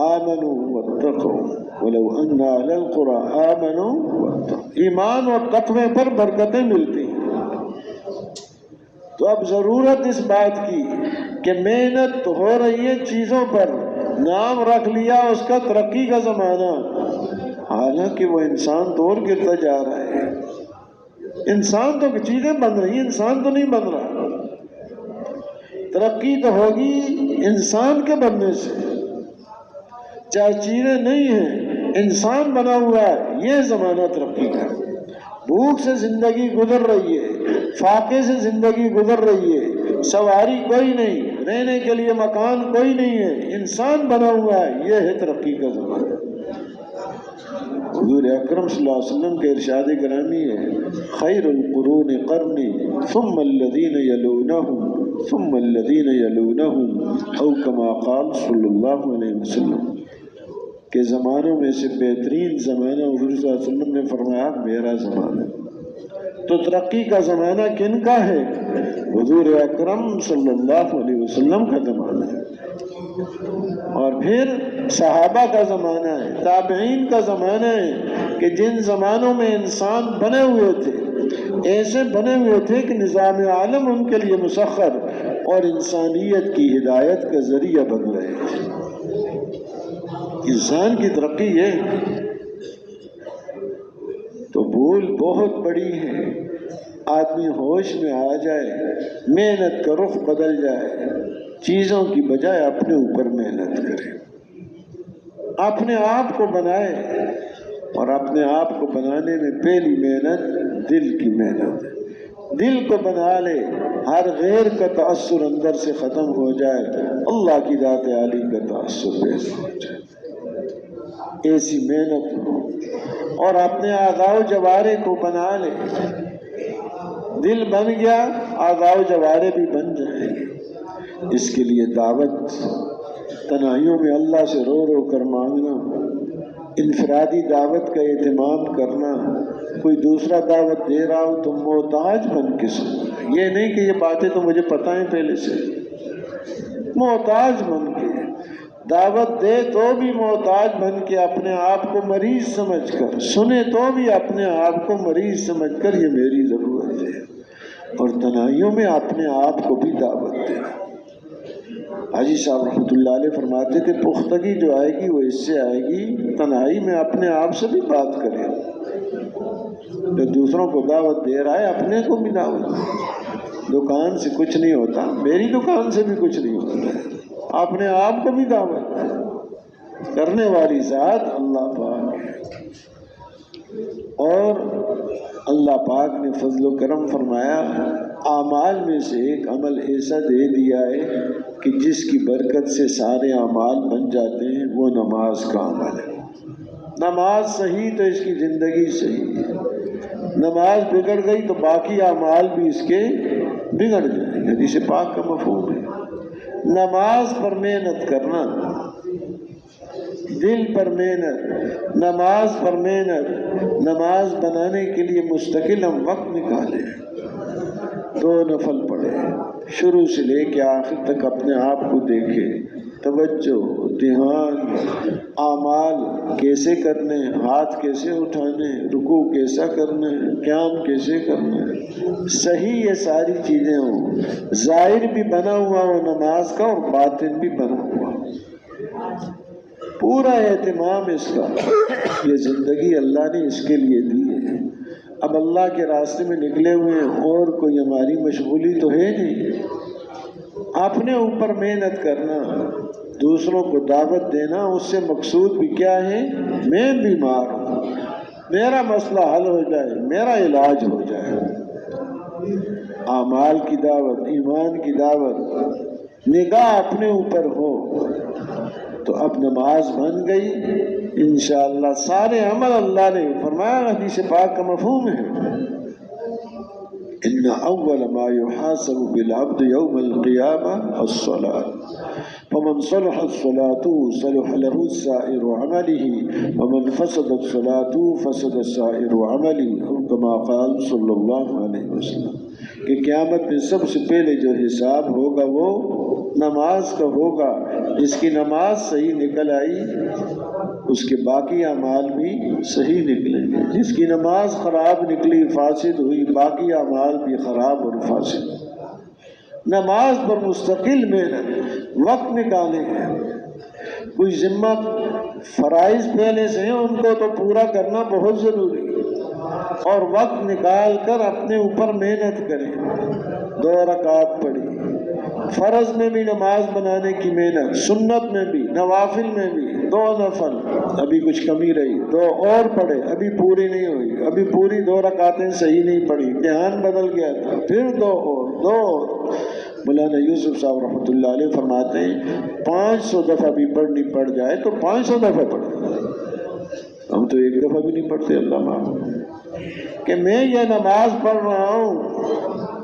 آمنوا واتقوا ولو ان اہل القرى آمنوا واتقوا، ایمان اور تقوی پر برکتیں ملتی ہیں۔ تو اب ضرورت اس بات کی کہ محنت تو ہو رہی ہے چیزوں پر، نام رکھ لیا اس کا ترقی کا زمانہ، حالانکہ وہ انسان تو اور گرتا جا رہا ہے۔ انسان تو چیزیں بن رہی ہیں، انسان تو نہیں بن رہا۔ ترقی تو ہوگی انسان کے بننے سے، چاہے چیزیں نہیں ہیں، انسان بنا ہوا ہے، یہ زمانہ ترقی کا۔ بھوک سے زندگی گزر رہی ہے، فاقے سے زندگی گزر رہی ہے، سواری کوئی نہیں، رہنے کے لیے مکان کوئی نہیں ہے، انسان بنا ہوا ہے، یہ ہے ترقی کا زمانہ۔ حضور اکرم صلی اللہ علیہ وسلم کے ارشاد گرامی ہے خیر القرون قرنی ثم الذین یلونہم ثم الذین یلونہم او کما قال صلی اللہ علیہ وسلم، کہ زمانوں میں سے بہترین زمانہ حضور صلی اللہ علیہ وسلم نے فرمایا میرا زمانہ۔ تو ترقی کا زمانہ کن کا ہے؟ حضور اکرم صلی اللہ علیہ وسلم کا زمانہ ہے، اور پھر صحابہ کا زمانہ ہے، تابعین کا زمانہ ہے، کہ جن زمانوں میں انسان بنے ہوئے تھے، ایسے بنے ہوئے تھے کہ نظام عالم ان کے لیے مسخر اور انسانیت کی ہدایت کا ذریعہ بن رہے تھے۔ انسان کی ترقی ہے تو بھول بہت بڑی ہے۔ آدمی ہوش میں آ جائے، محنت کا رخ بدل جائے، چیزوں کی بجائے اپنے اوپر محنت کرے، اپنے آپ کو بنائے، اور اپنے آپ کو بنانے میں پہلی محنت دل کی محنت ہے۔ دل کو بنا لے، ہر غیر کا تأثر اندر سے ختم ہو جائے، اللہ کی ذات عالی کا تأثر پیدا ہو جائے، ایسی محنت ہو، اور اپنے اعضاء و جوارح کو بنا لے۔ دل بن گیا، اعضاء و جوارح بھی بن جائیں گے۔ اس کے لیے دعوت، تنہائیوں میں اللہ سے رو رو کر مانگنا، انفرادی دعوت کا اہتمام کرنا، کوئی دوسرا دعوت دے رہا ہو تو محتاج بن کے سننا، یہ نہیں کہ یہ باتیں تو مجھے پتہ ہیں پہلے سے، محتاج بن کے دعوت دے تو بھی محتاج بن کے، اپنے آپ کو مریض سمجھ کر سنے تو بھی اپنے آپ کو مریض سمجھ کر یہ میری ضرورت ہے، اور تنہائیوں میں اپنے آپ کو بھی دعوت دے۔ حاجی صاحب رحمۃ اللہ علیہ فرماتے تھے پختگی جو آئے گی وہ اس سے آئے گی تنہائی میں اپنے آپ سے بھی بات کرے، جو دوسروں کو دعوت دے رہا ہے اپنے کو بھی دعوت۔ دکان سے کچھ نہیں ہوتا، میری دکان سے بھی کچھ نہیں ہوتا، اپنے آپ کو بھی دعوت کرنے والی ذات اللہ پاک ہے۔ اور اللہ پاک نے فضل و کرم فرمایا، اعمال میں سے ایک عمل ایسا دے دیا ہے کہ جس کی برکت سے سارے اعمال بن جاتے ہیں، وہ نماز کا عمل ہے۔ نماز صحیح تو اس کی زندگی صحیح ہے، نماز بگڑ گئی تو باقی اعمال بھی اس کے بگڑ جائیں گے، حدیث پاک کا مفہوم ہے۔ نماز پر محنت کرنا، دل پر محنت، نماز پر محنت، نماز بنانے کے لیے مستقل ہم وقت نکالیں، 2 نفل پڑھے، شروع سے لے کے آخر تک اپنے آپ کو دیکھے، توجہ، دھیان، اعمال کیسے کرنے، ہاتھ کیسے اٹھانے، رکوع کیسا کرنا ہے، قیام کیسے کرنا ہے، صحیح یہ ساری چیزیں ہوں، ظاہر بھی بنا ہوا ہو نماز کا اور باطن بھی بنا ہوا ہو، پورا اہتمام اس کا۔ یہ زندگی اللہ نے اس کے لیے دی ہے، اب اللہ کے راستے میں نکلے ہوئے ہیں، اور کوئی ہماری مشغولی تو ہے نہیں، اپنے اوپر محنت کرنا، دوسروں کو دعوت دینا، اس سے مقصود بھی کیا ہے؟ میں بیمار ہوں، میرا مسئلہ حل ہو جائے، میرا علاج ہو جائے، اعمال کی دعوت، ایمان کی دعوت، نگاہ اپنے اوپر ہو تو اب نماز بن گئی انشاءاللہ۔ سارے عمل اللہ نے فرمایا، حدیث پاک کا مفہوم ہے، ان اول ما يحاسب بالعبد يوم القيامة الصلاة فمن صلحت صلاته صلح له سائر عمله ومن فسدت صلاته فسد سائر عمله، او كما قال صلی اللہ علیہ وسلم، کہ قیامت میں سب سے پہلے جو حساب ہوگا وہ نماز کا ہوگا۔ جس کی نماز صحیح نکل آئی اس کے باقی اعمال بھی صحیح نکلیں گے، جس کی نماز خراب نکلی، فاسد ہوئی، باقی اعمال بھی خراب اور فاسد۔ نماز پر مستقل محنت، وقت نکالے ہیں۔ کوئی ذمہ فرائض پہلے سے ہیں ان کو تو پورا کرنا بہت ضروری ہے، اور وقت نکال کر اپنے اوپر محنت کریں۔ 2 رکعات پڑھی، فرض میں بھی نماز بنانے کی محنت، سنت میں بھی، نوافل میں بھی 2 نفل، ابھی کچھ کمی رہی 2 اور پڑھے، ابھی پوری نہیں ہوئی، ابھی پوری 2 رکعتیں صحیح نہیں پڑھی، دھیان بدل گیا تھا، پھر 2 اور۔ مولانا یوسف صاحب رحمۃ اللہ علیہ فرماتے ہیں 500 دفعہ بھی پڑھنی پڑ جائے تو 500 دفعہ پڑھیں، ہم تو 1 دفعہ بھی نہیں پڑھتے۔ اللہ معاف کہ میں یہ نماز پڑھ رہا ہوں،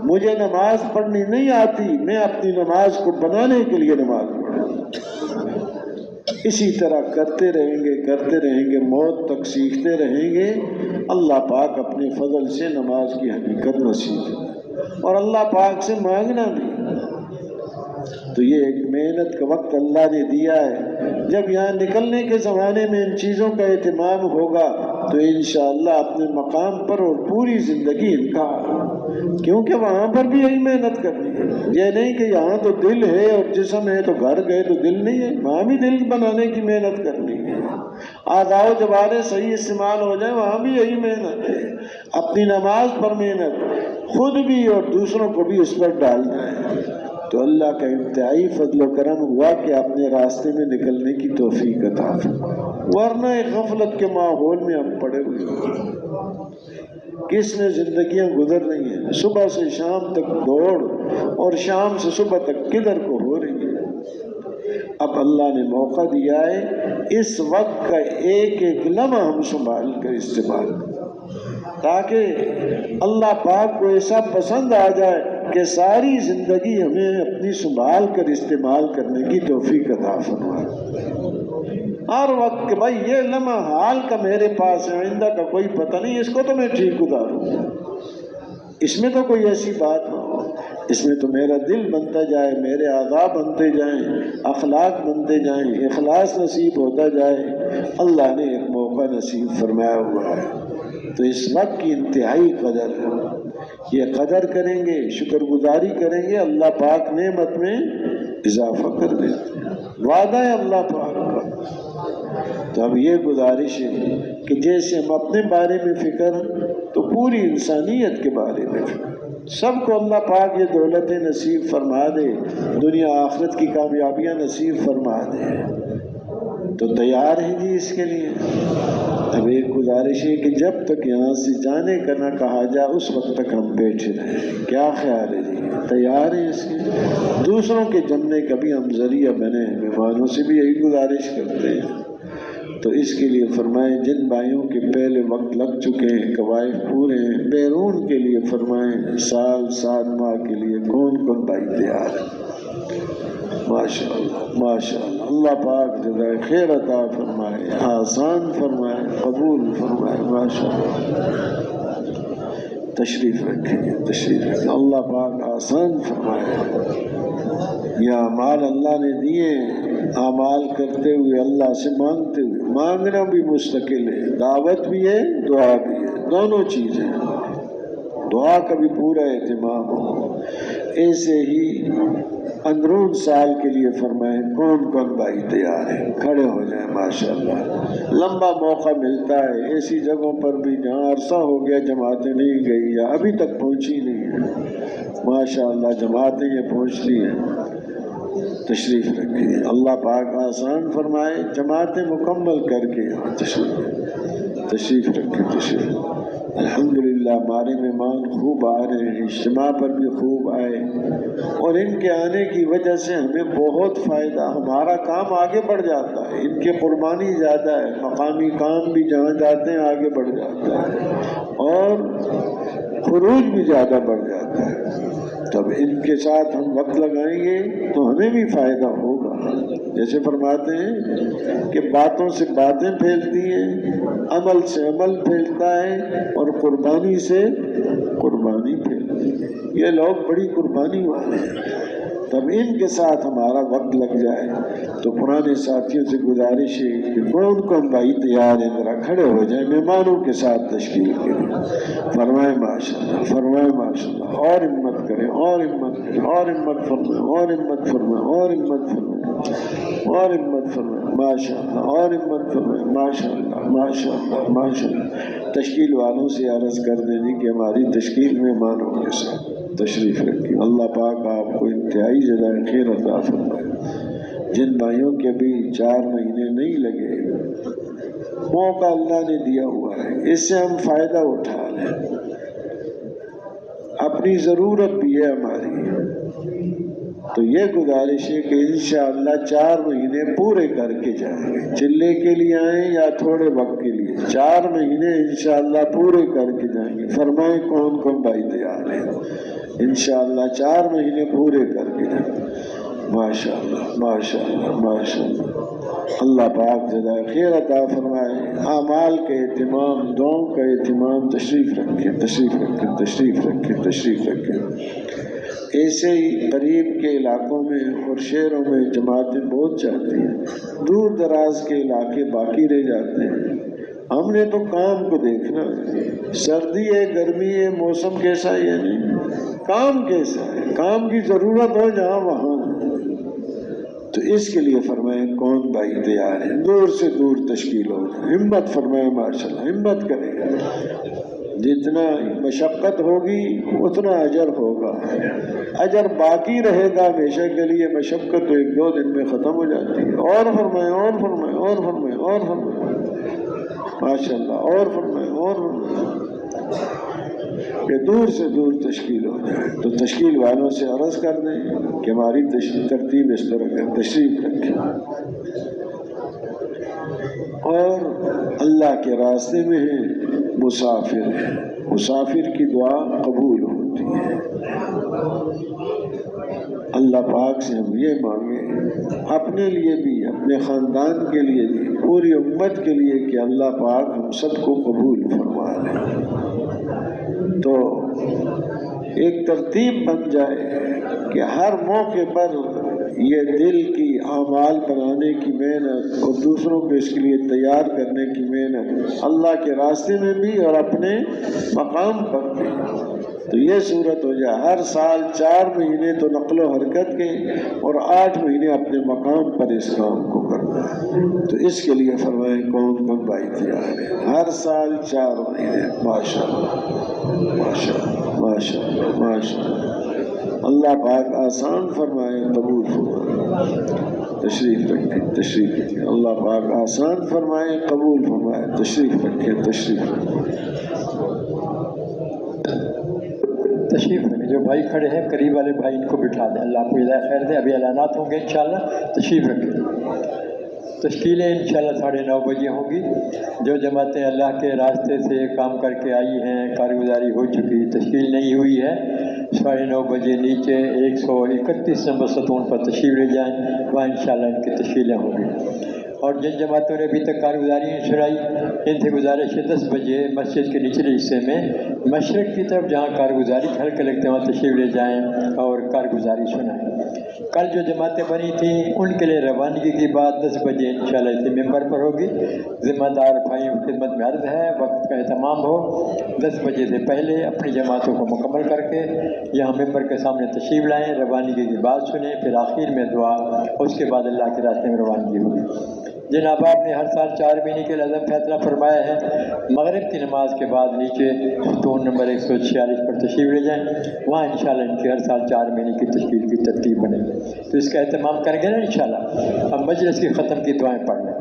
مجھے نماز پڑھنی نہیں آتی، میں اپنی نماز کو بنانے کے لیے نماز پڑھوں۔ اسی طرح کرتے رہیں گے موت تک سیکھتے رہیں گے۔ اللہ پاک اپنے فضل سے نماز کی حقیقت نصیب ہے، اور اللہ پاک سے مانگنا بھی۔ تو یہ ایک محنت کا وقت اللہ نے دیا ہے۔ جب یہاں نکلنے کے زمانے میں ان چیزوں کا اہتمام ہوگا تو انشاءاللہ اپنے مقام پر اور پوری زندگی ان کا، کیونکہ وہاں پر بھی یہی محنت کرنی ہے۔ یہ نہیں کہ یہاں تو دل ہے اور جسم ہے تو گھر گئے تو دل نہیں ہے، وہاں بھی دل بنانے کی محنت کرنی ہے۔ اعضاء و جوارح صحیح استعمال ہو جائیں، وہاں بھی یہی محنت ہے۔ اپنی نماز پر محنت، خود بھی اور دوسروں کو بھی اس پر ڈالنا ہے۔ تو اللہ کا انتہائی فضل و کرم ہوا کہ اپنے راستے میں نکلنے کی توفیق عطا فرمائے، ورنہ ایک غفلت کے ماحول میں ہم پڑے ہوئے ہیں۔ کس میں زندگیاں گزر رہی ہیں، صبح سے شام تک دوڑ، اور شام سے صبح تک کدھر کو ہو رہی ہے۔ اب اللہ نے موقع دیا ہے، اس وقت کا ایک ایک لمحہ ہم سنبھال کر استعمال کریں، تاکہ اللہ پاک کو ایسا پسند آ جائے کہ ساری زندگی ہمیں اپنی سنبھال کر استعمال کرنے کی توفیق عطا فرمائے۔ ہر وقت کہ بھائی یہ لمحہ حال کا میرے پاس ہے، آئندہ کا کوئی پتہ نہیں، اس کو تو میں ٹھیک گزاروں، اس میں تو کوئی ایسی بات نہ ہو، اس میں تو میرا دل بنتا جائے، میرے اعضاء بنتے جائیں، اخلاق بنتے جائیں، اخلاص نصیب ہوتا جائے۔ اللہ نے ایک موقع نصیب فرمایا ہوا ہے، تو اس وقت کی انتہائی قدر ہے۔ یہ قدر کریں گے، شکر گزاری کریں گے، اللہ پاک نعمت میں اضافہ کر دیتے ہیں، وعدہ ہے اللہ پاک کا۔ تو اب یہ گزارش ہے کہ جیسے ہم اپنے بارے میں فکر تو پوری انسانیت کے بارے میں فکر، سب کو اللہ پاک یہ دولتیں نصیب فرما دے، دنیا آخرت کی کامیابیاں نصیب فرما دے۔ تو تیار ہیں جی اس کے لیے؟ اب ایک گزارش ہے کہ جب تک یہاں سے جانے کا نہ کہا جائے اس وقت تک ہم بیٹھے رہیں۔ کیا خیال ہے جی؟ تیار ہیں اس کے؟ دوسروں کے جمنے کا بھی ہم ذریعہ بنے، مہمانوں سے بھی یہی گزارش کرتے ہیں۔ تو اس کے لیے فرمائیں جن بھائیوں کے پہلے وقت لگ چکے ہیں، قوائف پورے ہیں، بیرون کے لیے فرمائیں سال 7 ماہ کے لیے کون کون بھائی تیار ہے؟ ماشاءاللہ ماشاءاللہ، اللہ پاک جزائے خیر عطا فرمائے، آسان فرمائے، قبول فرمائے، ماشاءاللہ۔ تشریف رکھیں، تشریف رکھیں، اللہ پاک آسان فرمائے۔ یہ اعمال اللہ نے دیے، اعمال کرتے ہوئے اللہ سے مانگتے ہوئے، مانگنا بھی مستقل ہے، دعوت بھی ہے، دعا بھی ہے، دونوں چیزیں۔ دعا کا بھی پورا اہتمام ہو۔ ایسے ہی اندرون سال کے لیے فرمائیں کون کون بھائی تیار ہیں؟ کھڑے ہو جائیں ماشاءاللہ۔ لمبا موقع ملتا ہے ایسی جگہوں پر بھی جہاں عرصہ ہو گیا جماعتیں نہیں گئی یا ابھی تک پہنچی نہیں ہیں، ماشاءاللہ جماعتیں یہ پہنچتی ہیں۔ تشریف رکھیں، اللہ پاک آسان فرمائے، جماعتیں مکمل کر کے تشریف رکھیں، تشریف الحمدللہ ہمارے مہمان خوب آ رہے ہیں، اجتماع پر بھی خوب آئے، اور ان کے آنے کی وجہ سے ہمیں بہت فائدہ، ہمارا کام آگے بڑھ جاتا ہے، ان کی قربانی زیادہ ہے، مقامی کام بھی جہاں جاتے ہیں آگے بڑھ جاتا ہے اور خروج بھی زیادہ بڑھ جاتا ہے۔ تب ان کے ساتھ ہم وقت لگائیں گے تو ہمیں بھی فائدہ ہوگا۔ جیسے فرماتے ہیں کہ باتوں سے باتیں پھیلتی ہیں، عمل سے عمل پھیلتا ہے، اور قربانی سے قربانی پھیلتی ہے۔ یہ لوگ بڑی قربانی والے ہیں، تب ان کے ساتھ ہمارا وقت لگ جائے تو پرانے ساتھیوں سے گزارش ہے کہ کون کون بھائی تیار ہیں، ذرا کھڑے ہو جائیں مہمانوں کے ساتھ تشکیل کے لیے۔ فرمائے ماشاءاللہ، فرمائے ماشاءاللہ، اور ہمت کریں، اور ہمت کریں، اور ہمت فرمائیں، اور ہمت فرمائیں، اور ہمت فرمائیں، اور ہمت فرمائیں، ماشاءاللہ، اور ہمت فرمائیں، ماشاءاللہ، ماشاءاللہ، ماشاءاللہ۔ تشکیل والوں سے عرض کر دیں کہ ہماری تشکیل مہمانوں کے ساتھ تشریف رکھیں۔ اللہ پاک آپ کو انتہائی جزائے خیر عطا فرمائے۔ جن بھائیوں کے بھی 4 مہینے نہیں لگے، موقع اللہ نے دیا ہوا ہے، اس سے ہم فائدہ اٹھا لیں۔ اپنی ضرورت بھی ہے ہماری، تو یہ گزارش ہے کہ انشاءاللہ 4 مہینے پورے کر کے جائیں گے، چلے کے لیے آئیں یا تھوڑے وقت کے لیے، 4 مہینے انشاءاللہ پورے کر کے جائیں گے۔ فرمائیں کون کون بھائی تیار ہیں؟ انشاءاللہ 4 مہینے پورے کر کے جائیں گے۔ ماشاءاللہ، ماشاءاللہ، ماشاءاللہ۔ اللہ پاک جزائے خیر عطا فرمائے۔ اعمال کے اہتمام، دعاؤں کا اہتمام، تشریف رکھیں، تشریف رکھیں، تشریف رکھیں، تشریف رکھیں۔ ایسے ہی قریب کے علاقوں میں اور شہروں میں جماعتیں بہت چاہتی ہیں، دور دراز کے علاقے باقی رہ جاتے ہیں۔ ہم نے تو کام کو دیکھنا ہے، سردی ہے، گرمی ہے، موسم کیسا ہے، یعنی کام کیسا ہے، کام کی ضرورت ہو جہاں وہاں ہے۔ تو اس کے لیے فرمائیں کون بھائی تیار ہیں، دور سے دور تشکیل ہو جائے، ہمت فرمائیں ماشاءاللہ، ہمت کریں۔ جتنا مشقت ہوگی اتنا اجر ہوگا، اجر باقی رہے گا ہمیشہ کے لیے، مشقت تو 1-2 دن میں ختم ہو جاتی ہے۔ اور فرمائیں، اور فرمائیں، اور فرمائیں، اور فرمائیں، ماشاءاللہ، اور فرمائیں، اور فرمائیں کہ دور سے دور تشکیل ہو جائے۔ تو تشکیل والوں سے عرض کر دیں کہ ہماری ترتیب اس طرح ہے، تشریف رکھیں، اور اللہ کے راستے میں ہیں، مسافر ہیں، مسافر کی دعا قبول ہوتی ہے۔ اللہ پاک سے ہم یہ مانگیں اپنے لیے بھی، اپنے خاندان کے لیے بھی، پوری امت کے لیے کہ اللہ پاک ہم سب کو قبول فرما لیں۔ تو ایک ترتیب بن جائے کہ ہر موقع پر یہ دل کی اعمال بنانے کی محنت اور دوسروں کو اس کے لیے تیار کرنے کی محنت، اللہ کے راستے میں بھی اور اپنے مقام پر بھی، تو یہ صورت ہو جائے۔ ہر سال 4 مہینے تو نقل و حرکت کے اور 8 مہینے اپنے مقام پر اس کام کو کرنا ہے۔ تو اس کے لیے فرمائیں کون کون بھائی تیار ہے؟ ہر سال 4 مہینے، ماشاءاللہ، ماشاءاللہ، ماشاءاللہ، ماشاءاللہ۔ اللہ پاک آسان فرمائے، قبول فرمائے۔ تشریف رکھیں، تشریف رکھیں۔ اللہ پاک آسان فرمائے، قبول فرمائے۔ تشریف رکھیں، تشریف رکھیں، تشریف رکھیں۔ جو بھائی کھڑے ہیں قریب والے بھائی ان کو بٹھا دیں، اللہ آپ کو ہدایت خیر دے۔ ابھی اعلانات ہوں گے انشاءاللہ، تشریف رکھیں۔ تشکیلیں انشاءاللہ 9:30 بجے ہوں گی۔ جو جماعتیں اللہ کے راستے سے کام کر کے آئی ہیں، کارگزاری ہو چکی، تشکیل نہیں ہوئی ہے، 9:30 بجے نیچے 131 نمبر ستون پر تشریف لے جائیں، وہاں انشاءاللہ ان کی تشکیلیں ہوں گی۔ اور جن جماعتوں نے ابھی تک کارگزاری نہیں سنائی، ان سے گزارش ہے 10 بجے مسجد کے نچلے حصے میں مشرق کی طرف جہاں کارگزاری کے حلقے لگتے ہیں وہاں تشریف لے جائیں اور کارگزاری سنائیں۔ کل جو جماعتیں بنی تھیں ان کے لیے روانگی کی بات 10 بجے انشاءاللہ اسی ممبر پر ہوگی۔ ذمہ دار بھائیوں کی خدمت میں عرض ہے وقت کا اہتمام ہو، 10 بجے سے پہلے اپنی جماعتوں کو مکمل کر کے یہاں ممبر کے سامنے تشریف لائیں، روانگی کی بات سنیں، پھر آخر میں دعا، اس کے بعد اللہ کے راستے میں روانگی ہوگی۔ جن احباب نے ہر سال 4 مہینے کے لازم فیصلہ فرمایا ہے، مغرب کی نماز کے بعد نیچے ستون نمبر 146 پر تشریف لے جائیں، وہاں انشاءاللہ ان کی ہر سال 4 مہینے کی تشکیل کی ترتیب بنے گی، تو اس کا اہتمام کریں گے نا انشاءاللہ۔ ہم مجلس کی ختم کی دعائیں پڑھ لیں۔